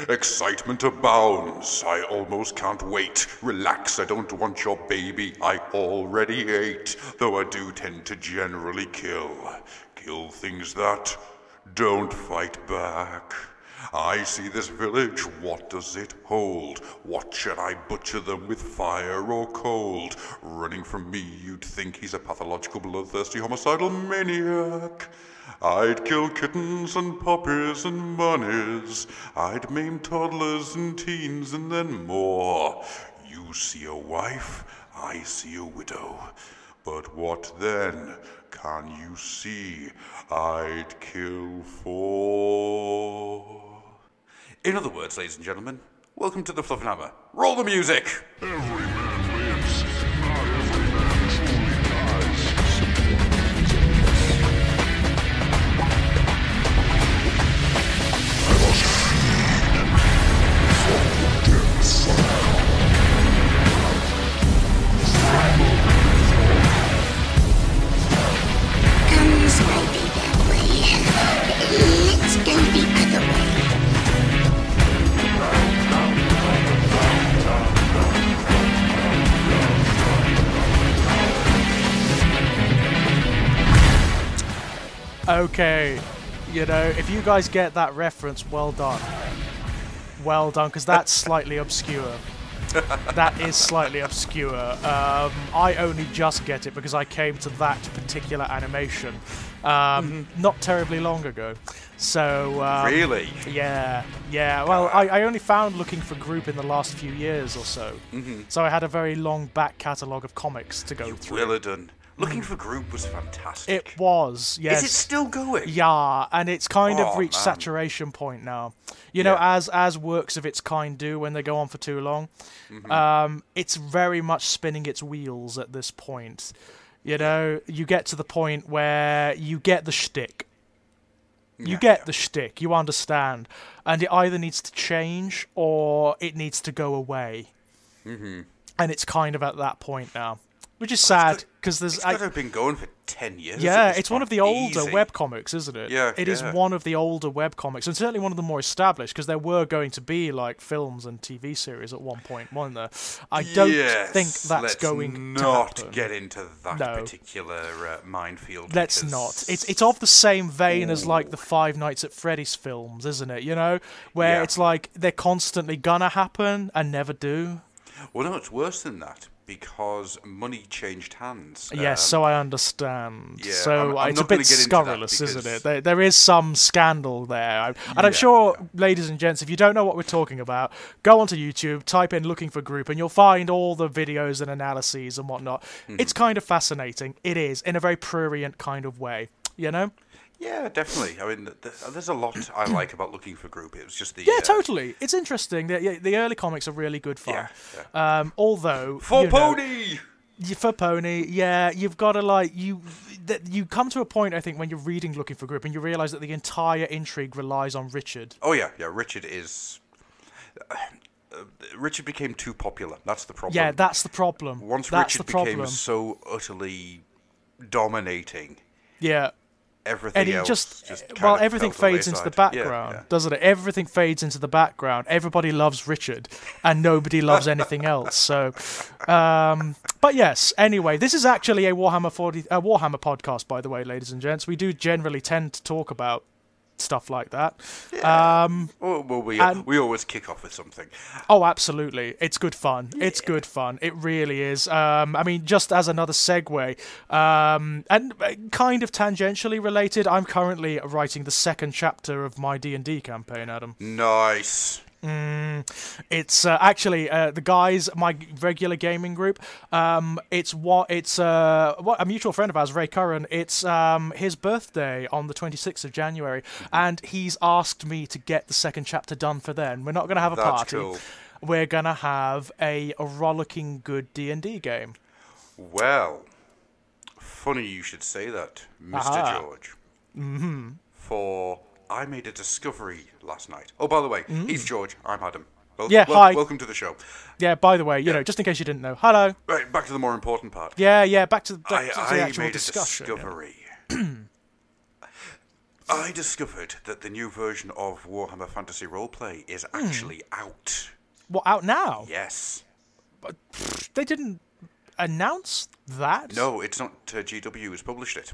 Excitement abounds. I almost can't wait. Relax, I don't want your baby. I already ate. Though I do tend to generally kill. Kill things that don't fight back. I see this village. What does it hold? What should I butcher them with, fire or cold? Running from me, you'd think he's a pathological, bloodthirsty, homicidal maniac. I'd kill kittens and puppies and bunnies. I'd maim toddlers and teens and then more. You see a wife, I see a widow. But what then can you see I'd kill for? In other words, ladies and gentlemen, welcome to the Fluffenhammer. Roll the music! Every man lives, not every man truly dies. Guns might be that way. Let's go the other way. Okay, you know, if you guys get that reference, well done. Well done, because that's slightly obscure. That is slightly obscure. I only just get it because I came to that particular animation not terribly long ago. So Really? Yeah. Well, I only found Looking for Group in the last few years or so. So I had a very long back catalogue of comics to go through. Well done. Looking for Group was fantastic. It was, yes. Is it still going? Yeah, and it's kind of reached man. saturation point now. You know, as works of its kind do when they go on for too long. It's very much spinning its wheels at this point. You know, you get to the point where you get the shtick. You get the shtick, you understand. And it either needs to change or it needs to go away. And it's kind of at that point now. Which is sad, because there's... It's got to have been going for 10 years. Yeah, it's one of the older webcomics, isn't it? Yeah, It is one of the older webcomics, and certainly one of the more established, because there were going to be, like, films and TV series at one point, weren't there? I don't think that's going to happen. Not get into that particular minefield. Let's not. It's of the same vein as, like, the Five Nights at Freddy's films, isn't it? You know? Where it's like, they're constantly gonna happen and never do. Well, no, it's worse than that. Because money changed hands. Yes, so I understand. Yeah, so I'm it's not a bit gonna get into scurrilous, that isn't it? There is some scandal there. And I'm sure, ladies and gents, if you don't know what we're talking about, go onto YouTube, type in Looking for Group, and you'll find all the videos and analyses and whatnot. It's kind of fascinating. It is, in a very prurient kind of way, you know? Yeah, definitely. I mean, there's a lot I like about Looking for Group. It was just the... Yeah, totally. It's interesting. The early comics are really good fun. Yeah. Although... For Pony! For Pony, yeah, you've got to, like... You come to a point, I think, when you're reading Looking for Group, and you realise that the entire intrigue relies on Richard. Oh, yeah. Richard is... Richard became too popular. That's the problem. Yeah, that's the problem. Once Richard became so utterly dominating... Yeah. Everything and else everything fades into the background, doesn't it? Everything fades into the background. Everybody loves Richard, and nobody loves anything else. So, but yes. Anyway, this is actually a Warhammer podcast, by the way, ladies and gents. We do generally tend to talk about stuff like that. Yeah. We always kick off with something. Oh, absolutely. It's good fun. Yeah. It's good fun. It really is. I mean, just as another segue, and kind of tangentially related, I'm currently writing the second chapter of my D&D campaign, Adam. Nice. It's actually the guys, my regular gaming group. It's a mutual friend of ours, Ray Curran. It's his birthday on the 26th of January, and he's asked me to get the second chapter done for then. We're not going to have a party. Cool. We're going to have a rollicking good D&D game. Well, funny you should say that, Mr. George. For I made a discovery last night. Oh, by the way, he's George. I'm Adam. Hi. Welcome to the show. Yeah, by the way, you know, just in case you didn't know. Hello. Right, back to the more important part. Yeah, back to the actual I made discussion. A discovery. I discovered that the new version of Warhammer Fantasy Roleplay is actually out. What, out now? Yes. They didn't announce that? No, it's not GW who's published it.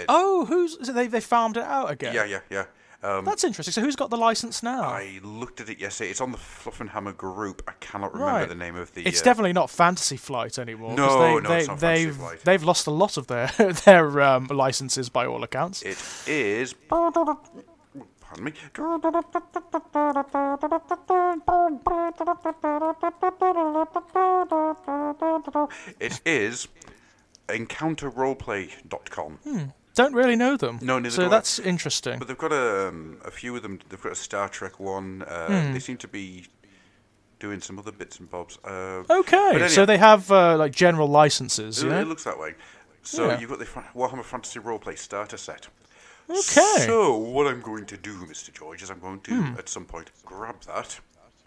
So they farmed it out again? Yeah. That's interesting. So who's got the license now? I looked at it yesterday. It's on the Fluffenhammer group. I cannot remember the name of the... It's definitely not Fantasy Flight anymore. No, it's not Fantasy Flight. They've lost a lot of their licenses by all accounts. It is... Pardon me. It is encounterroleplay.com. Don't really know them. No, neither so do I. that's interesting. But they've got a few of them. They've got a Star Trek one. They seem to be doing some other bits and bobs. Okay, anyhow, so they have like general licenses. It Yeah. looks that way. So Yeah. you've got the Warhammer Fantasy Roleplay starter set. Okay. So what I'm going to do, Mr. George, is I'm going to at some point grab that.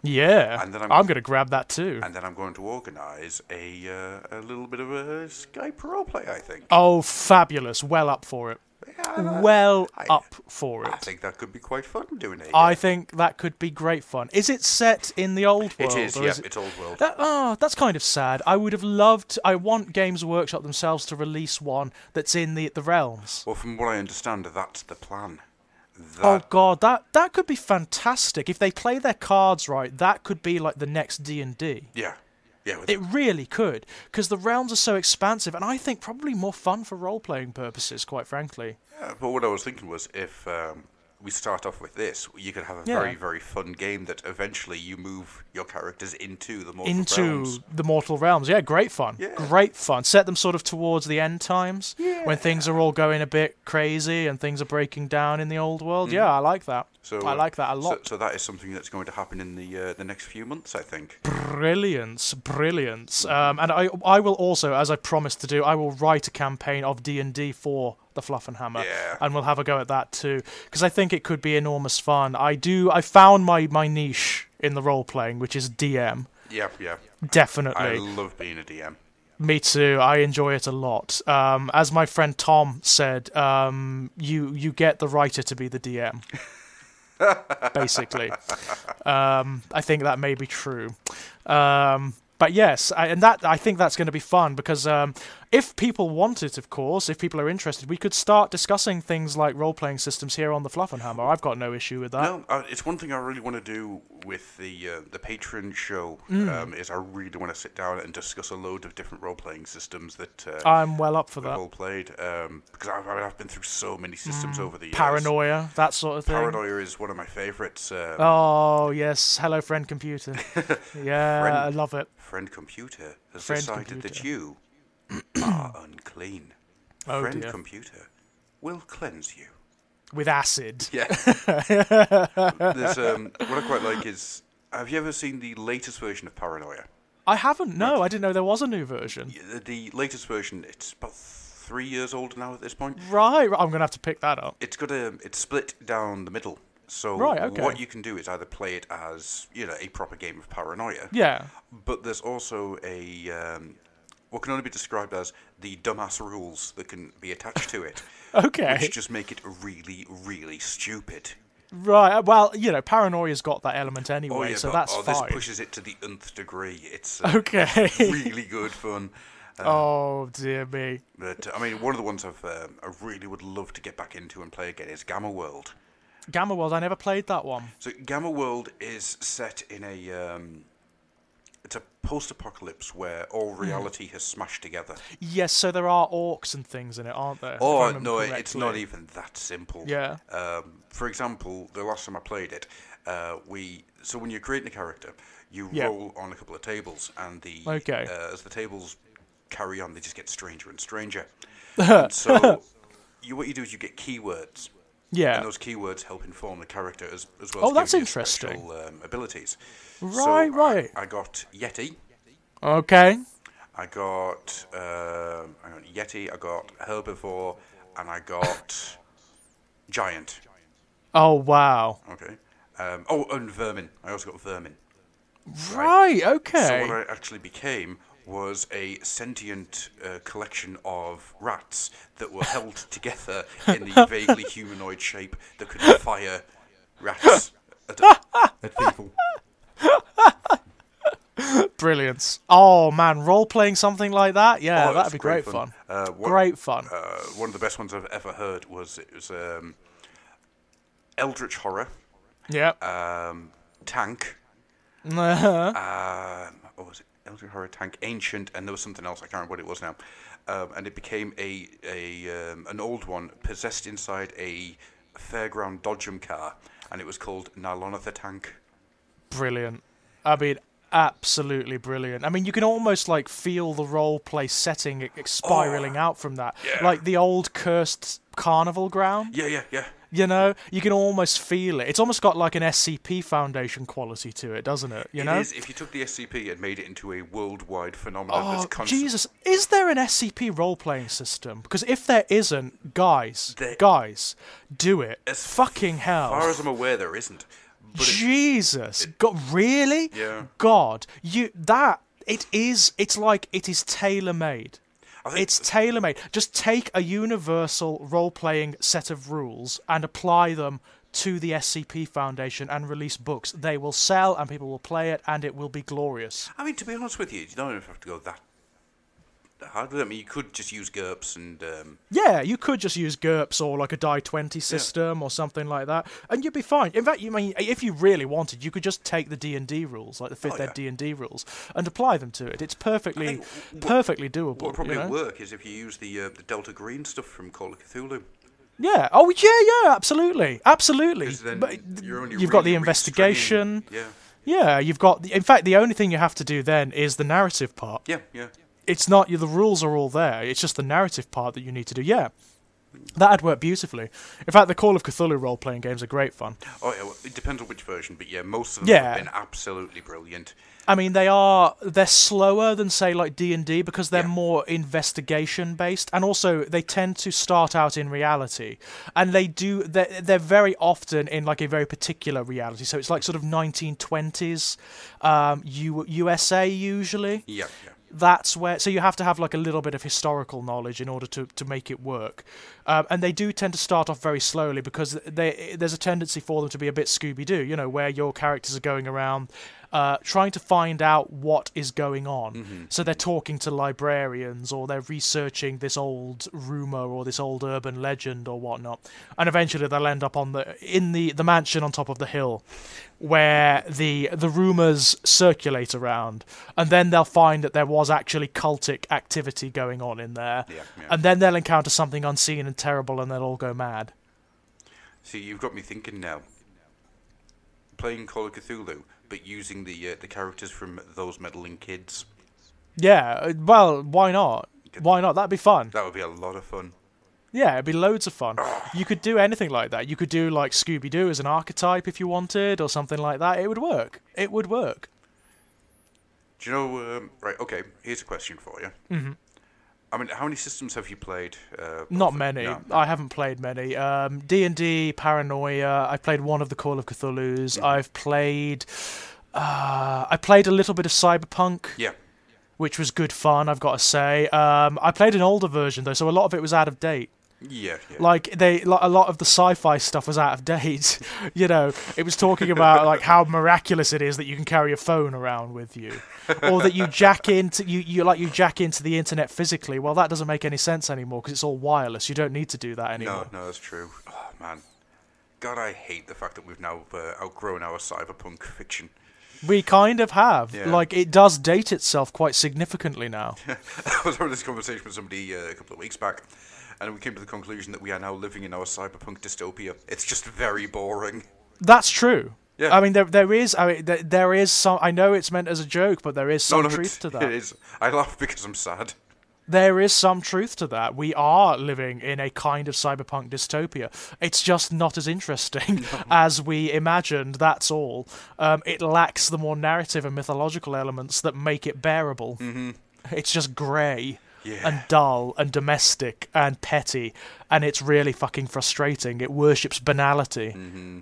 Yeah. And then I'm going to grab that too. And then I'm going to organise a little bit of a Skype roleplay, I think. Oh, fabulous! Well up for it. Up for it. I think that could be quite fun doing it. I think that could be great fun. Is it set in the old world? It is, or yeah, it... it's old world. That's kind of sad. I would have loved... I want Games Workshop themselves to release one that's in the realms. Well, from what I understand, that's the plan. Oh god, that could be fantastic. If they play their cards right, that could be like the next D&D. Yeah. It really could, because the realms are so expansive, and I think probably more fun for role-playing purposes, quite frankly. Yeah, but what I was thinking was, if we start off with this, you could have a very, very fun game that eventually you move your characters into the mortal realms. The mortal realms. Yeah, great fun. Yeah. Great fun. Set them sort of towards the end times, when things are all going a bit crazy and things are breaking down in the old world. Yeah, I like that. So, I like that a lot. So that is something that's going to happen in the next few months, I think. Brilliance. And I will also, as I promised to do, I will write a campaign of D&D for the Fluffenhammer, and we'll have a go at that too, because I think it could be enormous fun. I found my niche in the role playing, which is DM. Yeah. Definitely. I love being a DM. Me too. I enjoy it a lot. As my friend Tom said, you get the writer to be the DM. Basically. I think that may be true. But yes, I think that's going to be fun, because if people want it, of course, if people are interested, we could start discussing things like role-playing systems here on the Fluffenhammer. I've got no issue with that. No, it's one thing I really want to do with the Patreon show, is I really want to sit down and discuss a load of different role-playing systems that I'm well up for that. all played, because I've been through so many systems over the years. Paranoia, that sort of thing. Paranoia is one of my favourites. Oh, yes. Hello, friend computer. Yeah, I love it. Friend computer has Friend decided computer. that you are unclean. Oh, Friend dear. computer will cleanse you. With acid. Yeah. There's, what I quite like is, have you ever seen the latest version of Paranoia? I haven't, no. I didn't know there was a new version. The latest version, it's about 3 years old now at this point. Right, I'm going to have to pick that up. It's split down the middle. So what you can do is either play it as, a proper game of Paranoia. Yeah. But there's also what can only be described as the dumbass rules that can be attached to it. Okay. Which just make it really, really stupid. Right, well, Paranoia's got that element anyway, so that's fine. This pushes it to the nth degree. It's okay. really good fun. Oh, dear me. But, one of the ones I really would love to get back into and play again is Gamma World. Gamma World, I never played that one. So Gamma World is set in it's a post-apocalypse where all reality has smashed together. Yes, so there are orcs and things in it, aren't there? Oh, no, it's not even that simple. Yeah. For example, the last time I played it, so when you're creating a character, you roll on a couple of tables, and as the tables carry on, they just get stranger and stranger. And so what you do is you get keywords. Yeah. And those keywords help inform the character as well as that's give you interesting. special abilities. Right. I got Yeti. Okay. I got Yeti, I got Herbivore, and I got Giant. Oh, wow. Okay. And Vermin. I also got Vermin. Right, okay. So what I actually became was a sentient collection of rats that were held together in the vaguely humanoid shape that could fire rats at people. Brilliant. Oh man, role-playing something like that? Yeah, that'd be great fun. Great fun. One of the best ones I've ever heard was Eldritch Horror. Yeah. Tank. What was it? Eldritch Horror, Tank, Ancient, and there was something else. I can't remember what it was now. And it became an old one possessed inside a fairground dodgem car, and it was called Nylona the Tank. Brilliant. I mean, absolutely brilliant. I mean, you can almost like feel the role play setting spiraling out from that, like the old cursed carnival ground. Yeah. You know, you can almost feel it. It's almost got like an SCP Foundation quality to it, doesn't it? You know, it is. If you took the SCP and made it into a worldwide phenomenon, that's constant. Jesus, is there an SCP role-playing system? Because if there isn't, guys, do it. Fucking hell. As far as I'm aware, there isn't. But Jesus, God, really? Yeah. God, it's like it is tailor-made. It's tailor-made. Just take a universal role-playing set of rules and apply them to the SCP Foundation and release books. They will sell and people will play it and it will be glorious. I mean, to be honest with you don't even have to go that hard with it. I mean, you could just use GURPS and... Yeah, you could just use GURPS or like a Die 20 system or something like that, and you'd be fine. In fact, if you really wanted, you could just take the D&D rules, like the 5th Ed D&D rules, and apply them to it. It's perfectly doable. What would probably work is if you use the Delta Green stuff from Call of Cthulhu. Yeah. Oh, yeah. Absolutely. But you've got the investigation. Yeah. You've got. In fact, the only thing you have to do then is the narrative part. Yeah. It's not. The rules are all there. It's just the narrative part that you need to do. Yeah. That'd work beautifully. In fact, the Call of Cthulhu role-playing games are great fun. Oh yeah, well, it depends on which version, but yeah, most of them have been absolutely brilliant. I mean, they're slower than, say, like D&D because they're more investigation-based, and also they tend to start out in reality, and they're very often in like a very particular reality. So it's like sort of 1920s USA usually. Yeah. That's where, so you have to have like a little bit of historical knowledge in order to make it work, and they do tend to start off very slowly because there's a tendency for them to be a bit Scooby-Doo, you know, where your characters are going around trying to find out what is going on. Mm-hmm. So they're talking to librarians, or they're researching this old rumor or this old urban legend or whatnot, and eventually they'll end up in the mansion on top of the hill, where the rumors circulate around, and then they'll find that there was actually cultic activity going on in there, and then they'll encounter something unseen and terrible, and they'll all go mad. See, you've got me thinking now. Playing Call of Cthulhu, but using the characters from Those Meddling Kids. Yeah, well, why not? Why not? That'd be fun. That would be a lot of fun. Yeah, it'd be loads of fun. You could do anything like that. You could do like Scooby-Doo as an archetype if you wanted, or something like that. It would work. It would work. Do you know... right, okay, here's a question for you. Mm-hmm. I mean, how many systems have you played? Not many. No. I haven't played many. D&D, Paranoia. I've played one of the Call of Cthulhu's. Mm-hmm. I've played... I played a little bit of Cyberpunk. Yeah. Which was good fun, I've got to say. I played an older version, though, so a lot of it was out of date. Yeah. Like a lot of the sci-fi stuff was out of date. You know, it was talking about like how miraculous it is that you can carry a phone around with you, or that you jack into the internet physically. Well, that doesn't make any sense anymore because it's all wireless. You don't need to do that anymore. No, that's true. Oh man, God, I hate the fact that we've now outgrown our cyberpunk fiction. We kind of have. Yeah. Like, it does date itself quite significantly now. I was having this conversation with somebody a couple of weeks back, and we came to the conclusion that we are now living in our cyberpunk dystopia. It's just very boring. That's true. Yeah. I mean, there is some... I know it's meant as a joke, but there is some truth to that. It is. I laugh because I'm sad. There is some truth to that. We are living in a kind of cyberpunk dystopia. It's just not as interesting as we imagined, that's all. It lacks the more narrative and mythological elements that make it bearable. Mm-hmm. It's just grey and dull and domestic and petty, and it's really fucking frustrating. It worships banality. Mm-hmm.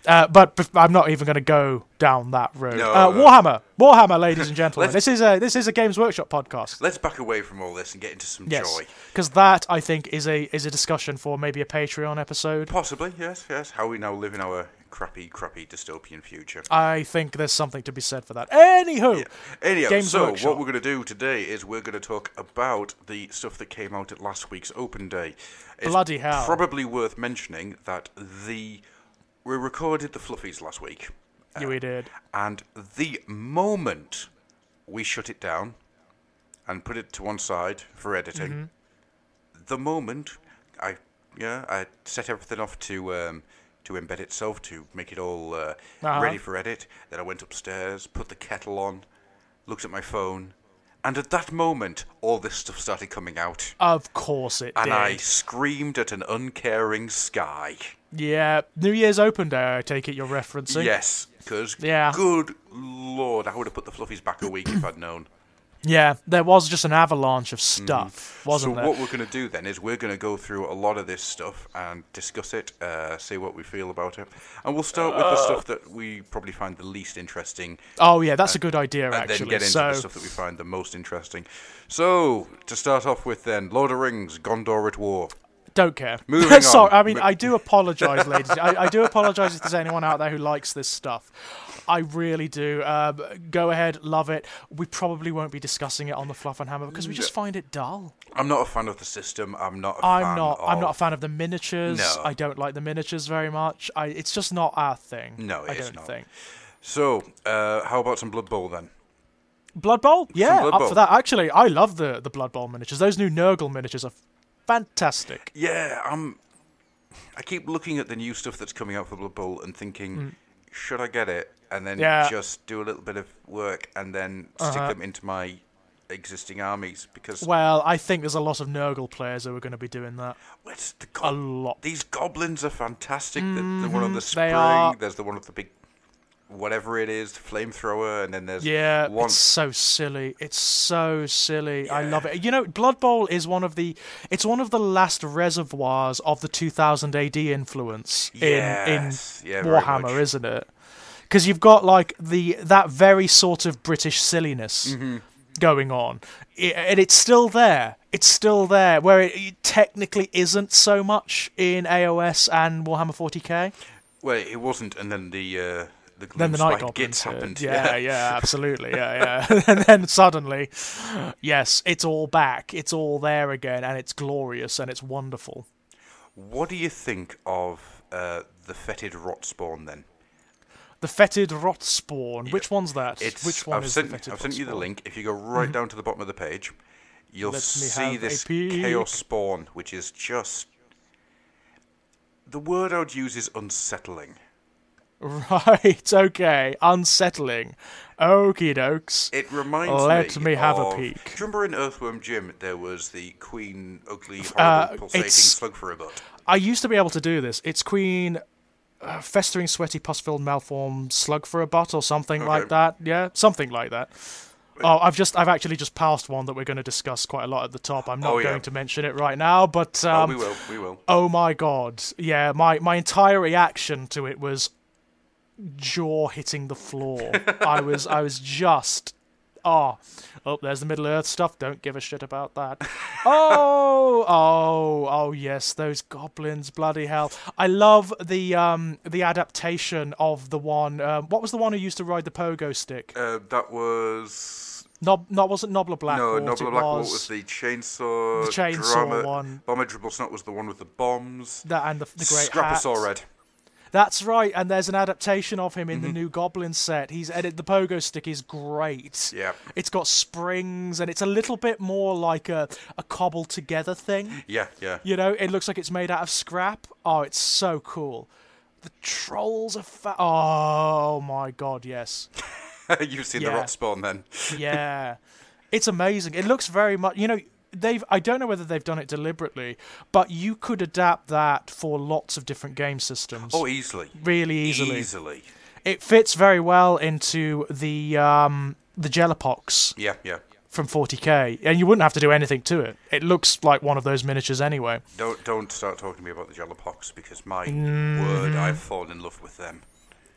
But I'm not even going to go down that road. No, Warhammer, ladies and gentlemen. This is a Games Workshop podcast. Let's back away from all this and get into some joy. Because that, I think, is a discussion for maybe a Patreon episode. Possibly, yes. How we now live in our crappy dystopian future. I think there's something to be said for that. Anyhow, Games so Workshop. what we're going to do today is we're going to talk about the stuff that came out at last week's open day. It's Bloody hell. Probably worth mentioning that we recorded the Fluffies last week. Yeah, we did. And the moment we shut it down and put it to one side for editing, the moment I set everything off to embed itself, to make it all ready for edit. Then I went upstairs, put the kettle on, looked at my phone, and at that moment, all this stuff started coming out. Of course it did. And I screamed at an uncaring sky. Yeah, New Year's Open Day, I take it you're referencing. Yes, because good lord, I would have put the Fluffies back a week if I'd known. Yeah, there was just an avalanche of stuff, wasn't there? So what we're going to do then is we're going to go through a lot of this stuff and discuss it, say what we feel about it. And we'll start with the stuff that we probably find the least interesting. Oh, yeah, that's a good idea, and actually. And then get into the stuff that we find the most interesting. So, to start off with then, Lord of the Rings, Gondor at War. Don't care. Moving on. Sorry, I mean, I do apologise, ladies. I do apologise if there's anyone out there who likes this stuff. I really do. Go ahead, love it. We probably won't be discussing it on the Fluffenhammer because we just find it dull. I'm not a fan of the system. I'm not I'm not a fan of the miniatures. No. I don't like the miniatures very much. It's just not our thing. No, I don't think. So, how about some Blood Bowl then? Blood Bowl? Yeah, Blood up Bowl. for that. Actually, I love the Blood Bowl miniatures. Those new Nurgle miniatures are fantastic. Yeah, I keep looking at the new stuff that's coming out for Blood Bowl and thinking, should I get it? And then just do a little bit of work and then stick them into my existing armies because. Well, I think there's a lot of Nurgle players who are going to be doing that. A lot. These goblins are fantastic. The one on the spring. They are. There's the one with the big, whatever it is, flamethrower, and then there's one. It's so silly. It's so silly. Yeah. I love it. You know, Blood Bowl is one of the last reservoirs of the 2000 AD influence in Warhammer, isn't it? Because you've got like that very sort of British silliness going on, and it's still there. It's still there, where it technically isn't so much in AOS and Warhammer 40k. Well, it wasn't, and then the Night Goblins happened. Yeah, absolutely, yeah. And then suddenly, yes, it's all back. It's all there again, and it's glorious and it's wonderful. What do you think of the fetid rot spawn then? The fetid rot spawn. Yeah. Which one's that? I've sent you the link. If you go right down to the bottom of the page, you'll see this chaos spawn, which is just. The word I would use is unsettling. Right, okay. Unsettling. Okie dokes. It reminds Let me have a peek. Do you remember in Earthworm Jim there was the Queen Ugly Horrible Pulsating Slug for a Butt? I used to be able to do this. It's Queen Festering Sweaty Pus-Filled Malformed Slug for a Butt or something like that. Yeah, something like that. Oh, I've actually just passed one that we're going to discuss quite a lot at the top. I'm not going to mention it right now, but we will. Oh my god. Yeah, my entire reaction to it was jaw hitting the floor. I was just there's the Middle Earth stuff. Don't give a shit about that. Oh yes, those goblins, bloody hell. I love the adaptation of the one. What was the one who used to ride the pogo stick? That was wasn't Nobbler Blackwort. No, Nobbler Blackwort was the chainsaw. The chainsaw one. Bomber Dribblesnot was the one with the bombs. And the great Scraposaur Red. That's right, and there's an adaptation of him in the new Goblin set. The pogo stick is great. Yeah. It's got springs, and it's a little bit more like a cobbled together thing. Yeah. You know, it looks like it's made out of scrap. Oh, it's so cool. The trolls are oh my god, yes. You've seen the rot spawn then. Yeah. It's amazing. It looks very much, I don't know whether they've done it deliberately, but you could adapt that for lots of different game systems. Oh, easily. Really easily. Easily. It fits very well into the Jellipox. Yeah. From 40k, and you wouldn't have to do anything to it. It looks like one of those miniatures anyway. Don't start talking to me about the Jellipox because my word, I've fallen in love with them.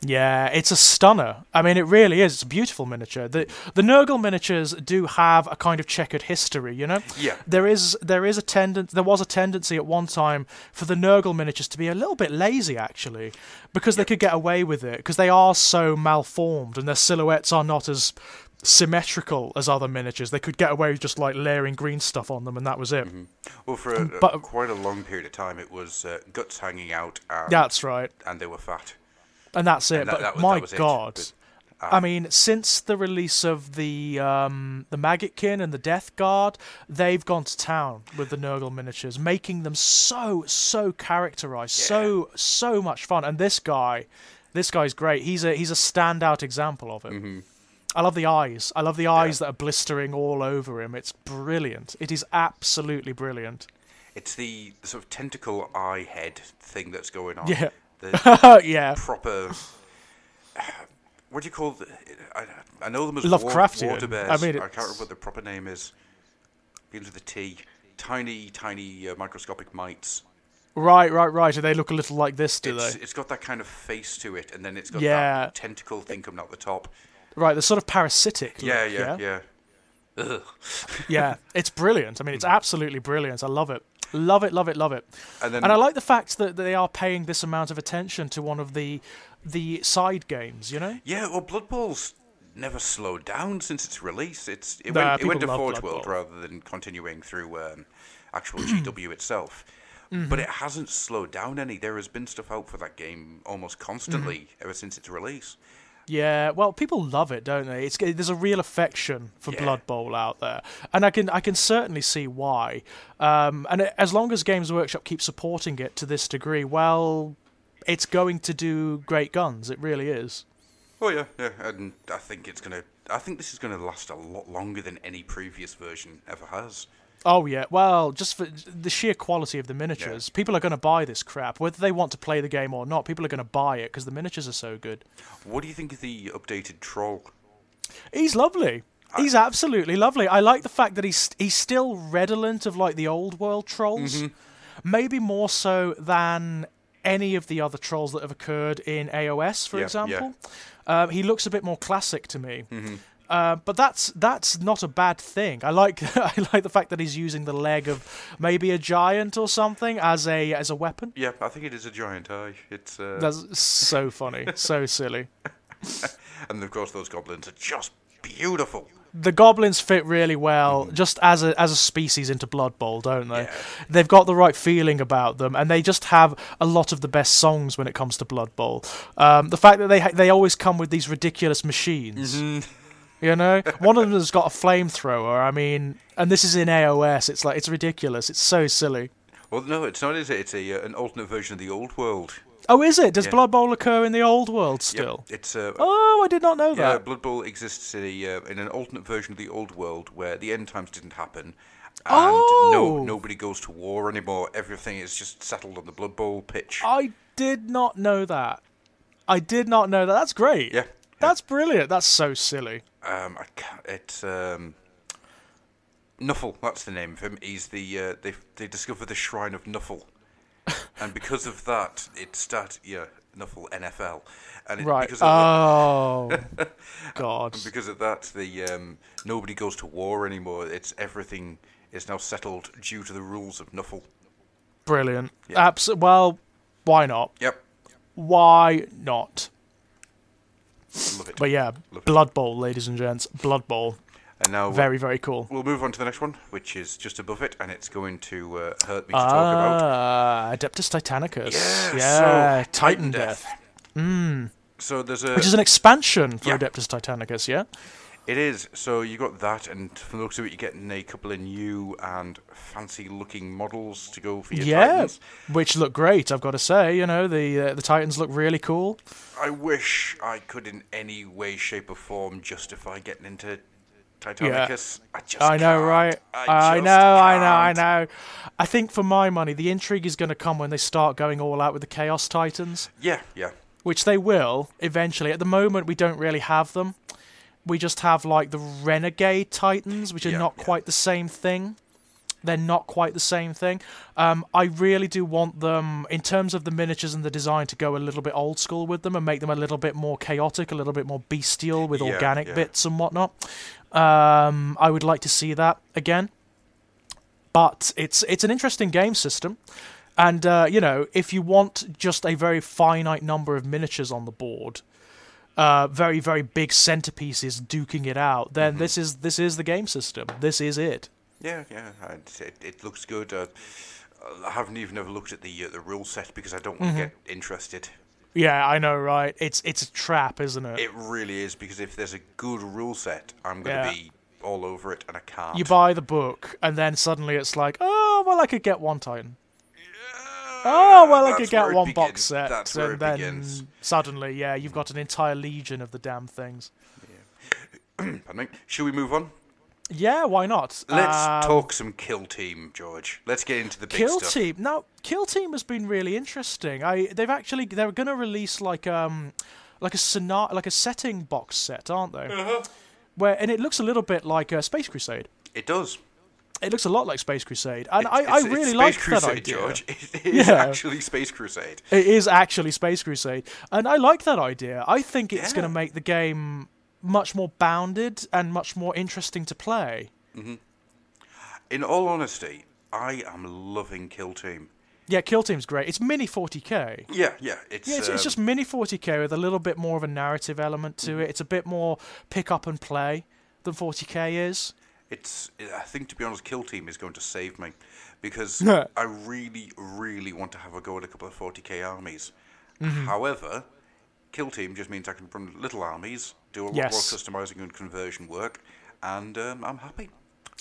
Yeah, it's a stunner. I mean, it really is. It's a beautiful miniature. The Nurgle miniatures do have a kind of checkered history, you know? Yeah. There was a tendency at one time for the Nurgle miniatures to be a little bit lazy, actually, because they could get away with it, because they are so malformed and their silhouettes are not as symmetrical as other miniatures. They could get away with just like layering green stuff on them, and that was it. Well, for quite a long period of time, it was guts hanging out. And, That's right. And they were fat. And that's it. But my God, but, I mean, since the release of the Maggotkin and the Death Guard, they've gone to town with the Nurgle miniatures, making them so characterized, so much fun. And this guy's great. He's a standout example of it. I love the eyes. I love the eyes that are blistering all over him. It's brilliant. It is absolutely brilliant. It's the sort of tentacle eye head thing that's going on. Yeah. The proper. What do you call? I know them as Lovecraftian. water bears. I mean, I can't remember what the proper name is. Begins with a T. Tiny microscopic mites. Right. They look a little like this, do they? It's got that kind of face to it, and then it's got that tentacle thing coming out the top. Right, the sort of parasitic look. Yeah. Ugh. Yeah, it's brilliant. I mean, it's absolutely brilliant. I love it. Love it. And I like the fact that they are paying this amount of attention to one of the side games, you know? Yeah, well, Blood Bowl's never slowed down since its release. It went to Forge World rather than continuing through actual GW itself. But it hasn't slowed down any. There has been stuff out for that game almost constantly ever since its release. Yeah, well, people love it, don't they? There's a real affection for Blood Bowl out there, and I can certainly see why. And as long as Games Workshop keeps supporting it to this degree, well, it's going to do great guns. It really is. Oh yeah, and I think this is gonna last a lot longer than any previous version ever has. Oh yeah, well, just for the sheer quality of the miniatures, people are going to buy this crap, whether they want to play the game or not. People are going to buy it because the miniatures are so good. What do you think of the updated troll? He's lovely. He's absolutely lovely. I like the fact that he's still redolent of like the old world trolls, maybe more so than any of the other trolls that have occurred in AOS, for example. He looks a bit more classic to me. But that's not a bad thing. I like the fact that he's using the leg of maybe a giant or something as a weapon. Yeah, I think it is a giant eye. It's that's so funny, so silly. And of course, those goblins are just beautiful. The goblins fit really well, just as a species into Blood Bowl, don't they? Yeah. They've got the right feeling about them, and they just have a lot of the best songs when it comes to Blood Bowl. The fact that they always come with these ridiculous machines. You know, one of them has got a flamethrower. I mean, and this is in AOS. It's ridiculous. It's so silly. Well, no, it's not, is it? It's an alternate version of the old world. Oh, is it? Does Blood Bowl occur in the old world still? Yep, it's. I did not know that. Yeah, Blood Bowl exists in an alternate version of the old world where the end times didn't happen, and nobody goes to war anymore. Everything is just settled on the Blood Bowl pitch. I did not know that. That's great. Yeah. That's brilliant. That's so silly. It's Nuffle. That's the name of him. He's the they discover the Shrine of Nuffle, and because of that, it starts Nuffle NFL, and because of God. And because of that, the nobody goes to war anymore. Everything is now settled due to the rules of Nuffle. Brilliant. Yeah. Well, why not? Yep. Why not? Love it. But yeah, Blood Bowl, ladies and gents. Blood Bowl. And now very, very cool. We'll move on to the next one, which is just above it, and it's going to hurt me to talk about. Adeptus Titanicus. Yeah, so Titan Death. So there's which is an expansion for Adeptus Titanicus, yeah? It is. So you got that, and from the looks of it, you're getting a couple of new and fancy-looking models to go for your Titans. Which look great, I've got to say. You know, the Titans look really cool. I wish I could, in any way, shape, or form, justify getting into Titanicus. I know, can't. right? I know. I think for my money, the intrigue is going to come when they start going all out with the Chaos Titans. Yeah. Which they will, eventually. At the moment, we don't really have them. We just have, like, the Renegade Titans, which are not quite the same thing. They're not quite the same thing. I really do want them, in terms of the miniatures and the design, to go a little bit old school with them and make them a little bit more chaotic, a little bit more bestial with organic bits and whatnot. I would like to see that again. But it's an interesting game system. And, if you want just a very finite number of miniatures on the board, very, very big centerpieces duking it out, then this is the game system. This is it. Yeah, it looks good. I haven't even ever looked at the rule set because I don't want to get interested. Yeah, I know, right? It's a trap, isn't it? It really is, because if there's a good rule set, I'm going to be all over it, and I can't. You buy the book, and then suddenly it's like, oh, well, I could get one Titan. Oh, well, I could get one box set. That's where and it then begins. Suddenly, you've got an entire legion of the damn things. Yeah. Pardon me. Should we move on? Yeah, why not? Let's talk some Kill Team, George. Let's get into the big Kill stuff. Team. Now, Kill Team has been really interesting. They're going to release like a setting box set, aren't they? And it looks a little bit like Space Crusade. It does. It looks a lot like Space Crusade, and I really like that idea. George. It is actually Space Crusade. It is actually Space Crusade, and I like that idea. I think it's going to make the game much more bounded and much more interesting to play. In all honesty, I am loving Kill Team. Yeah, Kill Team's great. It's mini 40k. Yeah. It's just mini 40k with a little bit more of a narrative element to it. It's a bit more pick up and play than 40k is. I think, to be honest, Kill Team is going to save me, because I really, really want to have a go at a couple of 40k armies. However, Kill Team just means I can run little armies, do a lot more customizing and conversion work, and I'm happy.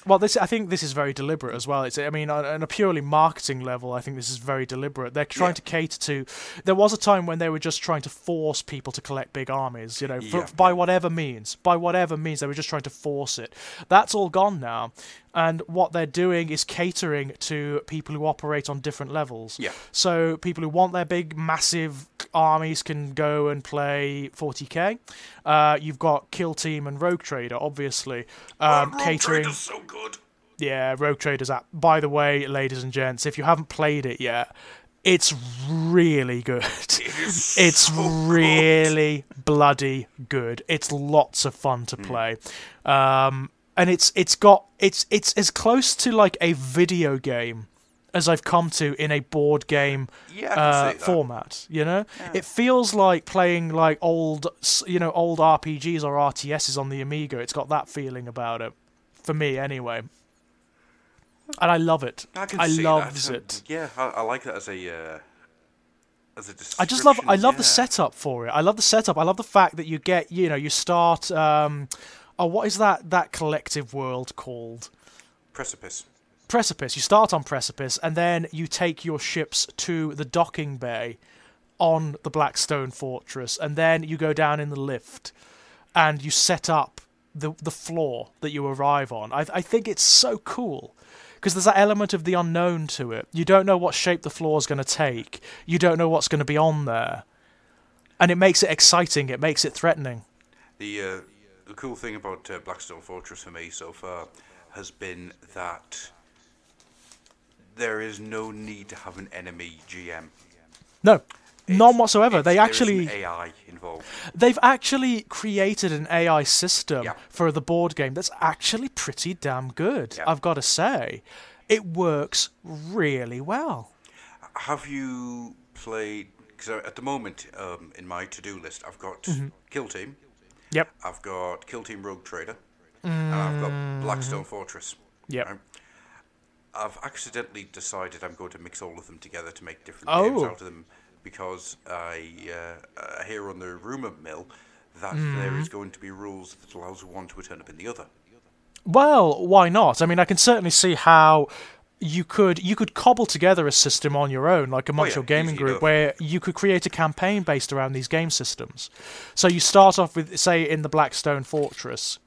Well, I think this is very deliberate as well. On a purely marketing level, I think this is very deliberate. They're trying to cater to... There was a time when they were just trying to force people to collect big armies, by whatever means. By whatever means, they were just trying to force it. That's all gone now. And what they're doing is catering to people who operate on different levels. Yeah. So people who want their big, massive armies can go and play 40k. You've got Kill Team and Rogue Trader, obviously. Rogue catering. Trader's so good. Yeah, Rogue Trader's app. By the way, ladies and gents, if you haven't played it yet, it's really good. It's really bloody good. It's lots of fun to play. And it's as close to like a video game as I've come to in a board game format. It feels like playing like old RPGs or RTSs on the Amiga. It's got that feeling about it, for me anyway. And I love it. I love it. Yeah, I like that as a description. I love the setup for it. I love the setup. I love the fact that you get, you start. What is that collective world called? Precipice. Precipice. You start on Precipice, and then you take your ships to the docking bay on the Blackstone Fortress, and then you go down in the lift, and you set up the floor that you arrive on. I think it's so cool, because there's that element of the unknown to it. You don't know what shape the floor is going to take. You don't know what's going to be on there. And it makes it exciting. It makes it threatening. The cool thing about Blackstone Fortress for me so far has been that there is no need to have an enemy GM. No. None whatsoever. There is an AI involved. They've actually created an AI system for the board game that's actually pretty damn good, I've got to say. It works really well. Have you played... Because at the moment, in my to-do list, I've got Kill Team. Yep. I've got Kill Team Rogue Trader. And I've got Blackstone Fortress. Yep. Right? I've accidentally decided I'm going to mix all of them together to make different games out of them, because I hear on the rumour mill that there is going to be rules that allows one to turn up in the other. Well, why not? I mean, I can certainly see how you could cobble together a system on your own, like amongst your gaming group, where you could create a campaign based around these game systems. So you start off with, say, in the Blackstone Fortress,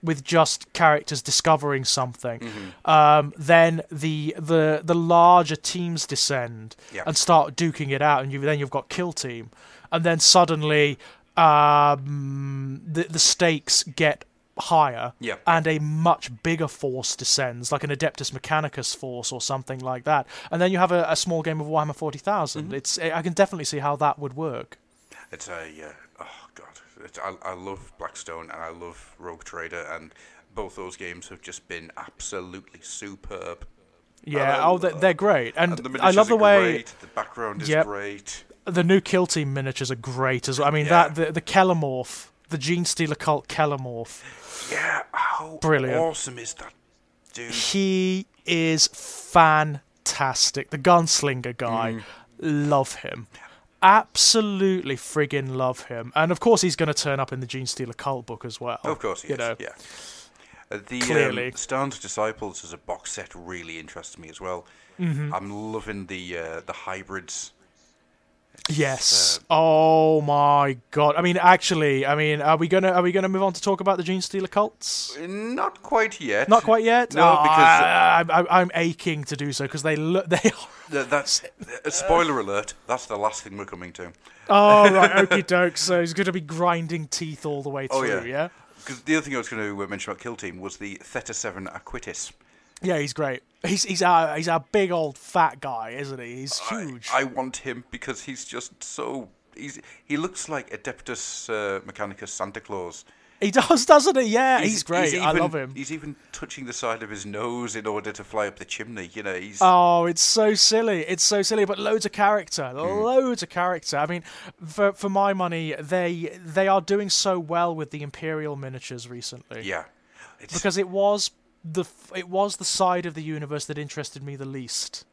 with just characters discovering something. Then the larger teams descend and start duking it out, and then you've got Kill Team, and then suddenly the stakes get higher, Yeah. and a much bigger force descends, like an Adeptus Mechanicus force or something like that. And then you have a small game of Warhammer 40,000. I can definitely see how that would work. It's oh god, I love Blackstone and I love Rogue Trader, and both those games have just been absolutely superb. Yeah, they're great, and the I love miniatures the are way great, the background is Yep. great. the new Kill Team miniatures are great as well. I mean, Yeah. the Kellamorph, the Gene Stealer Cult Kellamorph, Yeah, how Brilliant. awesome is that dude? he is fantastic. The Gunslinger guy, love him. Absolutely friggin' love him. And of course he's going to turn up in the Gene Stealer Cult book as well. Of course he is, know. yeah. The Clearly. Starnes Disciples as a box set really interests me as well. I'm loving the hybrids. Yes. Oh my god. I mean, actually, are we gonna move on to talk about the Gene Stealer cults? Not quite yet. Not quite yet. No, because I'm aching to do so because they look. They are. that's spoiler alert. That's the last thing we're coming to. Oh right, okie doke. So he's gonna be grinding teeth all the way through. Oh, yeah. Yeah. Because the other thing I was going to mention about Kill Team was the Theta 7 Aquitus. Yeah, he's great. He's our big old fat guy, isn't he? He's huge. I want him because he's just so... He looks like Adeptus Mechanicus Santa Claus. He does, doesn't he? Yeah, he's great. I love him. He's even touching the side of his nose in order to fly up the chimney. You know, he's... Oh, it's so silly. It's so silly, but loads of character. Loads of character. I mean, for my money, they are doing so well with the Imperial miniatures recently. Yeah. Because it was the side of the universe that interested me the least.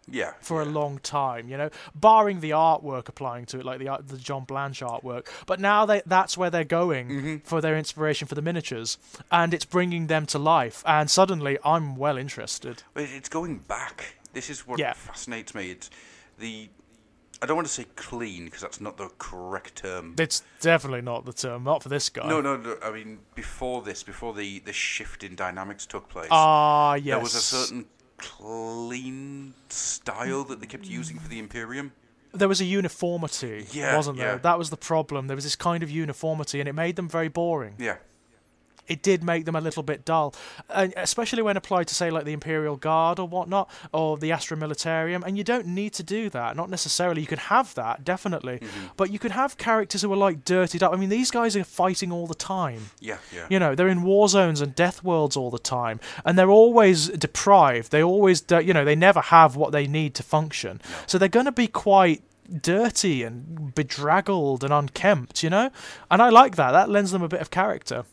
Yeah. For a long time, you know, barring the artwork applying to it, like the John Blanche artwork. But now that's where they're going for their inspiration for the miniatures, and it's bringing them to life. And suddenly, I'm well interested. It's going back. This is what fascinates me. It's I don't want to say clean because that's not the correct term. It's definitely not the term, not for this guy. No. I mean, before the shift in dynamics took place. Yes. There was a certain clean style that they kept using for the Imperium. There was a uniformity, wasn't there? Yeah. That was the problem. There was this kind of uniformity, and it made them very boring. Yeah. It did make them a little bit dull, and especially when applied to, say, like the Imperial Guard or whatnot, or the Astra Militarium. And you don't need to do that, not necessarily. You can have that, definitely, but you can have characters who are like dirtied up. I mean, these guys are fighting all the time. Yeah. You know, they're in war zones and death worlds all the time, and they're always deprived. They always, they never have what they need to function. No. So they're going to be quite dirty and bedraggled and unkempt, you know. And I like that. That lends them a bit of character.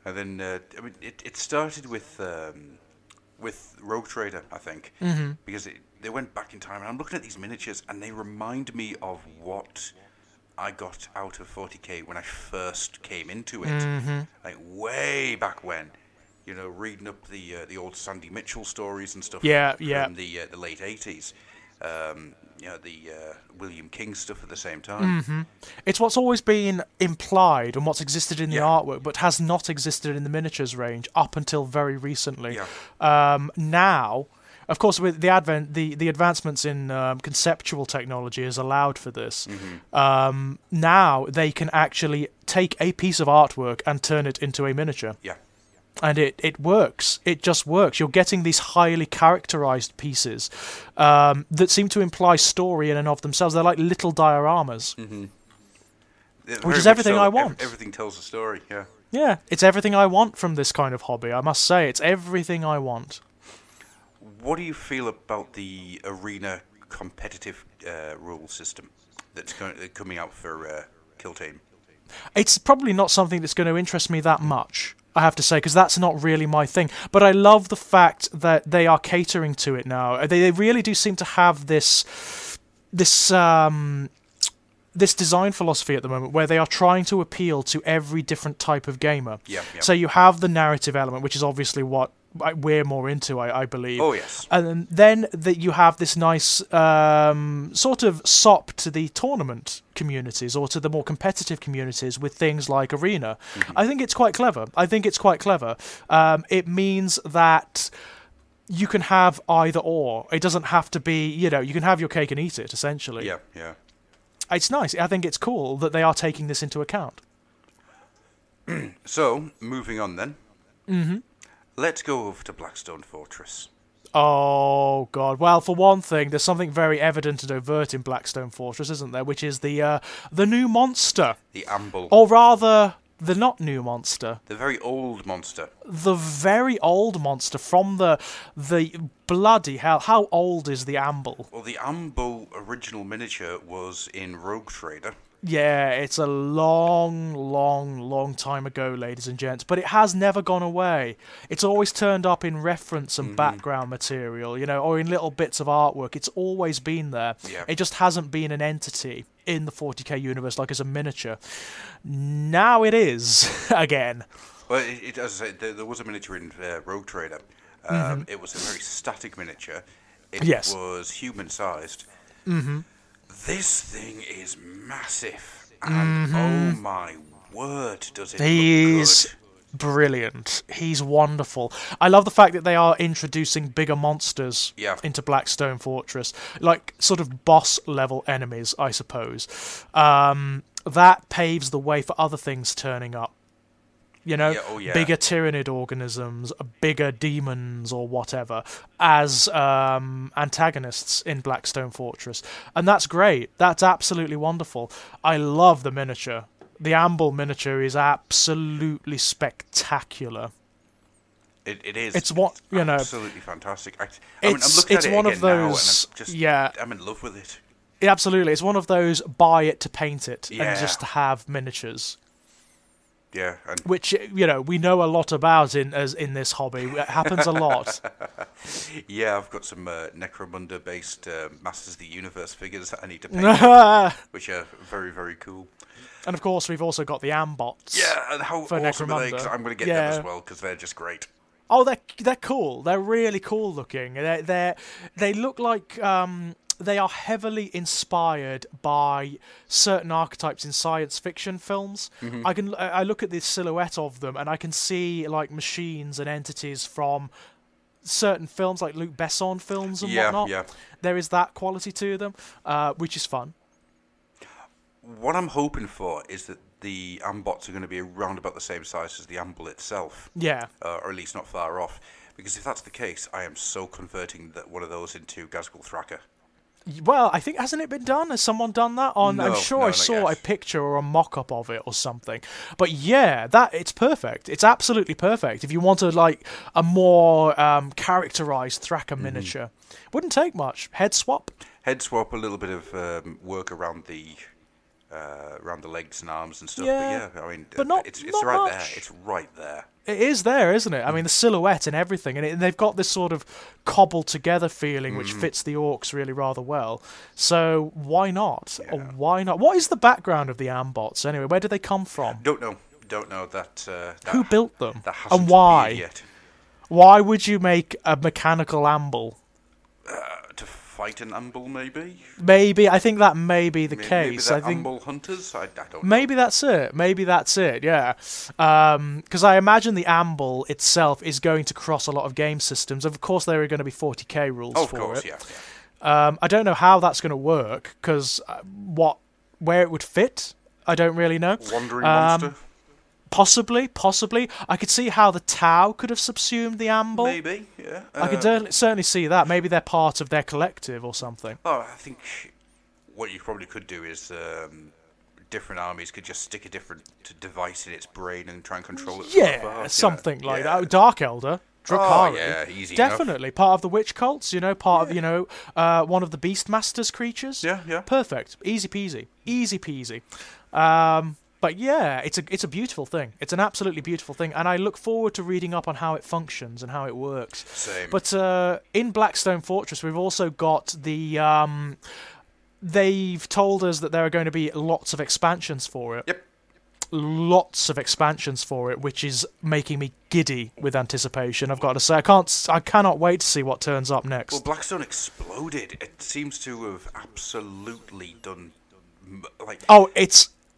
And then, I mean, it started with Rogue Trader, I think, because they went back in time. And I'm looking at these miniatures, and they remind me of what I got out of 40k when I first came into it, like way back when. You know, reading up the old Sandy Mitchell stories and stuff. From the late 80s. The William King stuff at the same time. It's what's always been implied and what's existed in the artwork, but has not existed in the miniatures range up until very recently. Now, of course, with the advancements in conceptual technology has allowed for this. Now they can actually take a piece of artwork and turn it into a miniature. Yeah. And it works. It just works. You're getting these highly characterized pieces that seem to imply story in and of themselves. They're like little dioramas, which is everything I want. Everything tells a story, yeah. Yeah, it's everything I want from this kind of hobby. I must say, it's everything I want. What do you feel about the arena competitive rule system that's coming out for Kill Team? It's probably not something that's going to interest me that much, I have to say, because that's not really my thing. But I love the fact that they are catering to it now. They really do seem to have this design philosophy at the moment where they are trying to appeal to every different type of gamer. Yeah. So you have the narrative element, which is obviously what we're more into, I believe. Oh, yes. And then that you have this nice sort of sop to the tournament communities or to the more competitive communities with things like Arena. I think it's quite clever. It means that you can have either or. It doesn't have to be, you can have your cake and eat it, essentially. Yeah. It's nice. I think it's cool that they are taking this into account. So, moving on then. Mm-hmm. Let's go over to Blackstone Fortress. Oh, God. Well, for one thing, there's something very evident and overt in Blackstone Fortress, isn't there? Which is the new monster. The Amble. Or rather, the not new monster. The very old monster. The very old monster from the bloody hell. How old is the Amble? Well, the Amble original miniature was in Rogue Trader. Yeah, it's a long, long, long time ago, ladies and gents, but it has never gone away. It's always turned up in reference and background material, or in little bits of artwork. It's always been there. Yeah. It just hasn't been an entity in the 40k universe like as a miniature. Now it is, again. Well, as I said, there was a miniature in Rogue Trader. It was a very static miniature. It was human-sized. Mm-hmm. This thing is massive, and oh my word, does it look good. Brilliant. He's wonderful. I love the fact that they are introducing bigger monsters into Blackstone Fortress, like sort of boss-level enemies, I suppose. That paves the way for other things turning up. Bigger tyrannid organisms, bigger demons or whatever, as antagonists in Blackstone Fortress. And that's great. That's absolutely wonderful. I love the miniature. The Amble miniature is absolutely spectacular. It is. It's what, absolutely fantastic. I'm looking at it one again of those, now, and I'm in love with it. Absolutely. It's one of those buy it to paint it and just have miniatures. Yeah, which we know a lot about in this hobby. It happens a lot. Yeah, I've got some Necromunda-based Masters of the Universe figures that I need to paint, which are very, very cool. And of course, we've also got the Ambots. Yeah, and how for awesome are they? 'Cause I'm going to get them as well because they're just great. Oh, they're cool. They're really cool looking. They look like. They are heavily inspired by certain archetypes in science fiction films. Mm-hmm. I look at the silhouette of them and I can see like machines and entities from certain films, like Luc Besson films and whatnot. Yeah. There is that quality to them, which is fun. What I'm hoping for is that the Ambots are going to be around about the same size as the Amble itself. Yeah. Or at least not far off. Because if that's the case, I am so converting one of those into Ghazghkull Thraka. Well, I think, hasn't it been done? Has someone done that? I'm sure I saw a picture or a mock-up of it or something. But yeah, it's perfect. It's absolutely perfect. If you wanted like a more characterized Thraka miniature, wouldn't take much. Head swap, a little bit of work around the legs and arms and stuff. Yeah, but yeah, I mean, but not, it's not right much. there. It's right there. It is there, isn't it? I mean, the silhouette and everything, and they've got this sort of cobbled together feeling which fits the orcs really rather well. So why not? Yeah. Or why not? What is the background of the Ambots anyway? Where do they come from? Don't know that. Who built them? That hasn't and why? appeared yet. Why would you make a mechanical Amble? To fight an Amble, maybe? Maybe. I think that may be the case. Maybe they're Amble hunters? I don't know. Maybe that's it, yeah. Because I imagine the Amble itself is going to cross a lot of game systems. Of course, there are going to be 40k rules for it. Of course, yeah. I don't know how that's going to work, because where it would fit, I don't really know. Wandering monster? Possibly. I could see how the Tau could have subsumed the Amble. Maybe, yeah. I could certainly see that. Maybe they're part of their collective or something. Oh, I think what you probably could do is different armies could just stick a different device in its brain and try and control it. Yeah, something like that. Oh, Dark Elder. Drukhari. Oh, yeah, easy Definitely. enough. Part of the witch cults, part of, one of the Beastmasters creatures. Yeah. Perfect. Easy peasy. But yeah, it's a beautiful thing. It's an absolutely beautiful thing, and I look forward to reading up on how it functions and how it works. Same. But in Blackstone Fortress, we've also got the... they've told us that there are going to be lots of expansions for it. Yep. Lots of expansions for it, which is making me giddy with anticipation. I've got to say, I cannot wait to see what turns up next. Well, Blackstone exploded. It seems to have absolutely done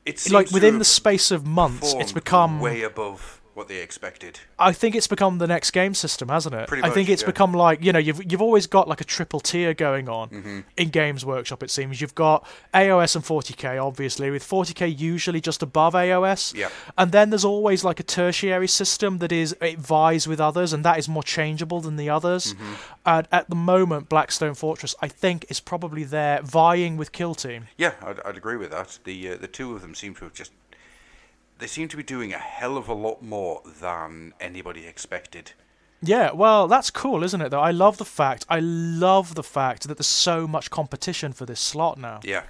It's like within the space of months, it's become way above what they expected. I think it's become the next game system, hasn't it? Pretty I think much, it's yeah. become like, you've always got like a triple tier going on in Games Workshop, it seems. You've got AOS and 40k, obviously, with 40k usually just above AOS. Yeah. And then there's always like a tertiary system that it vies with others, and that is more changeable than the others. And at the moment, Blackstone Fortress, I think, is probably there vying with Kill Team. Yeah, I'd agree with that. The two of them seem to have just... They seem to be doing a hell of a lot more than anybody expected. Yeah, well, that's cool, isn't it, though? I love the fact that there's so much competition for this slot now. Yeah.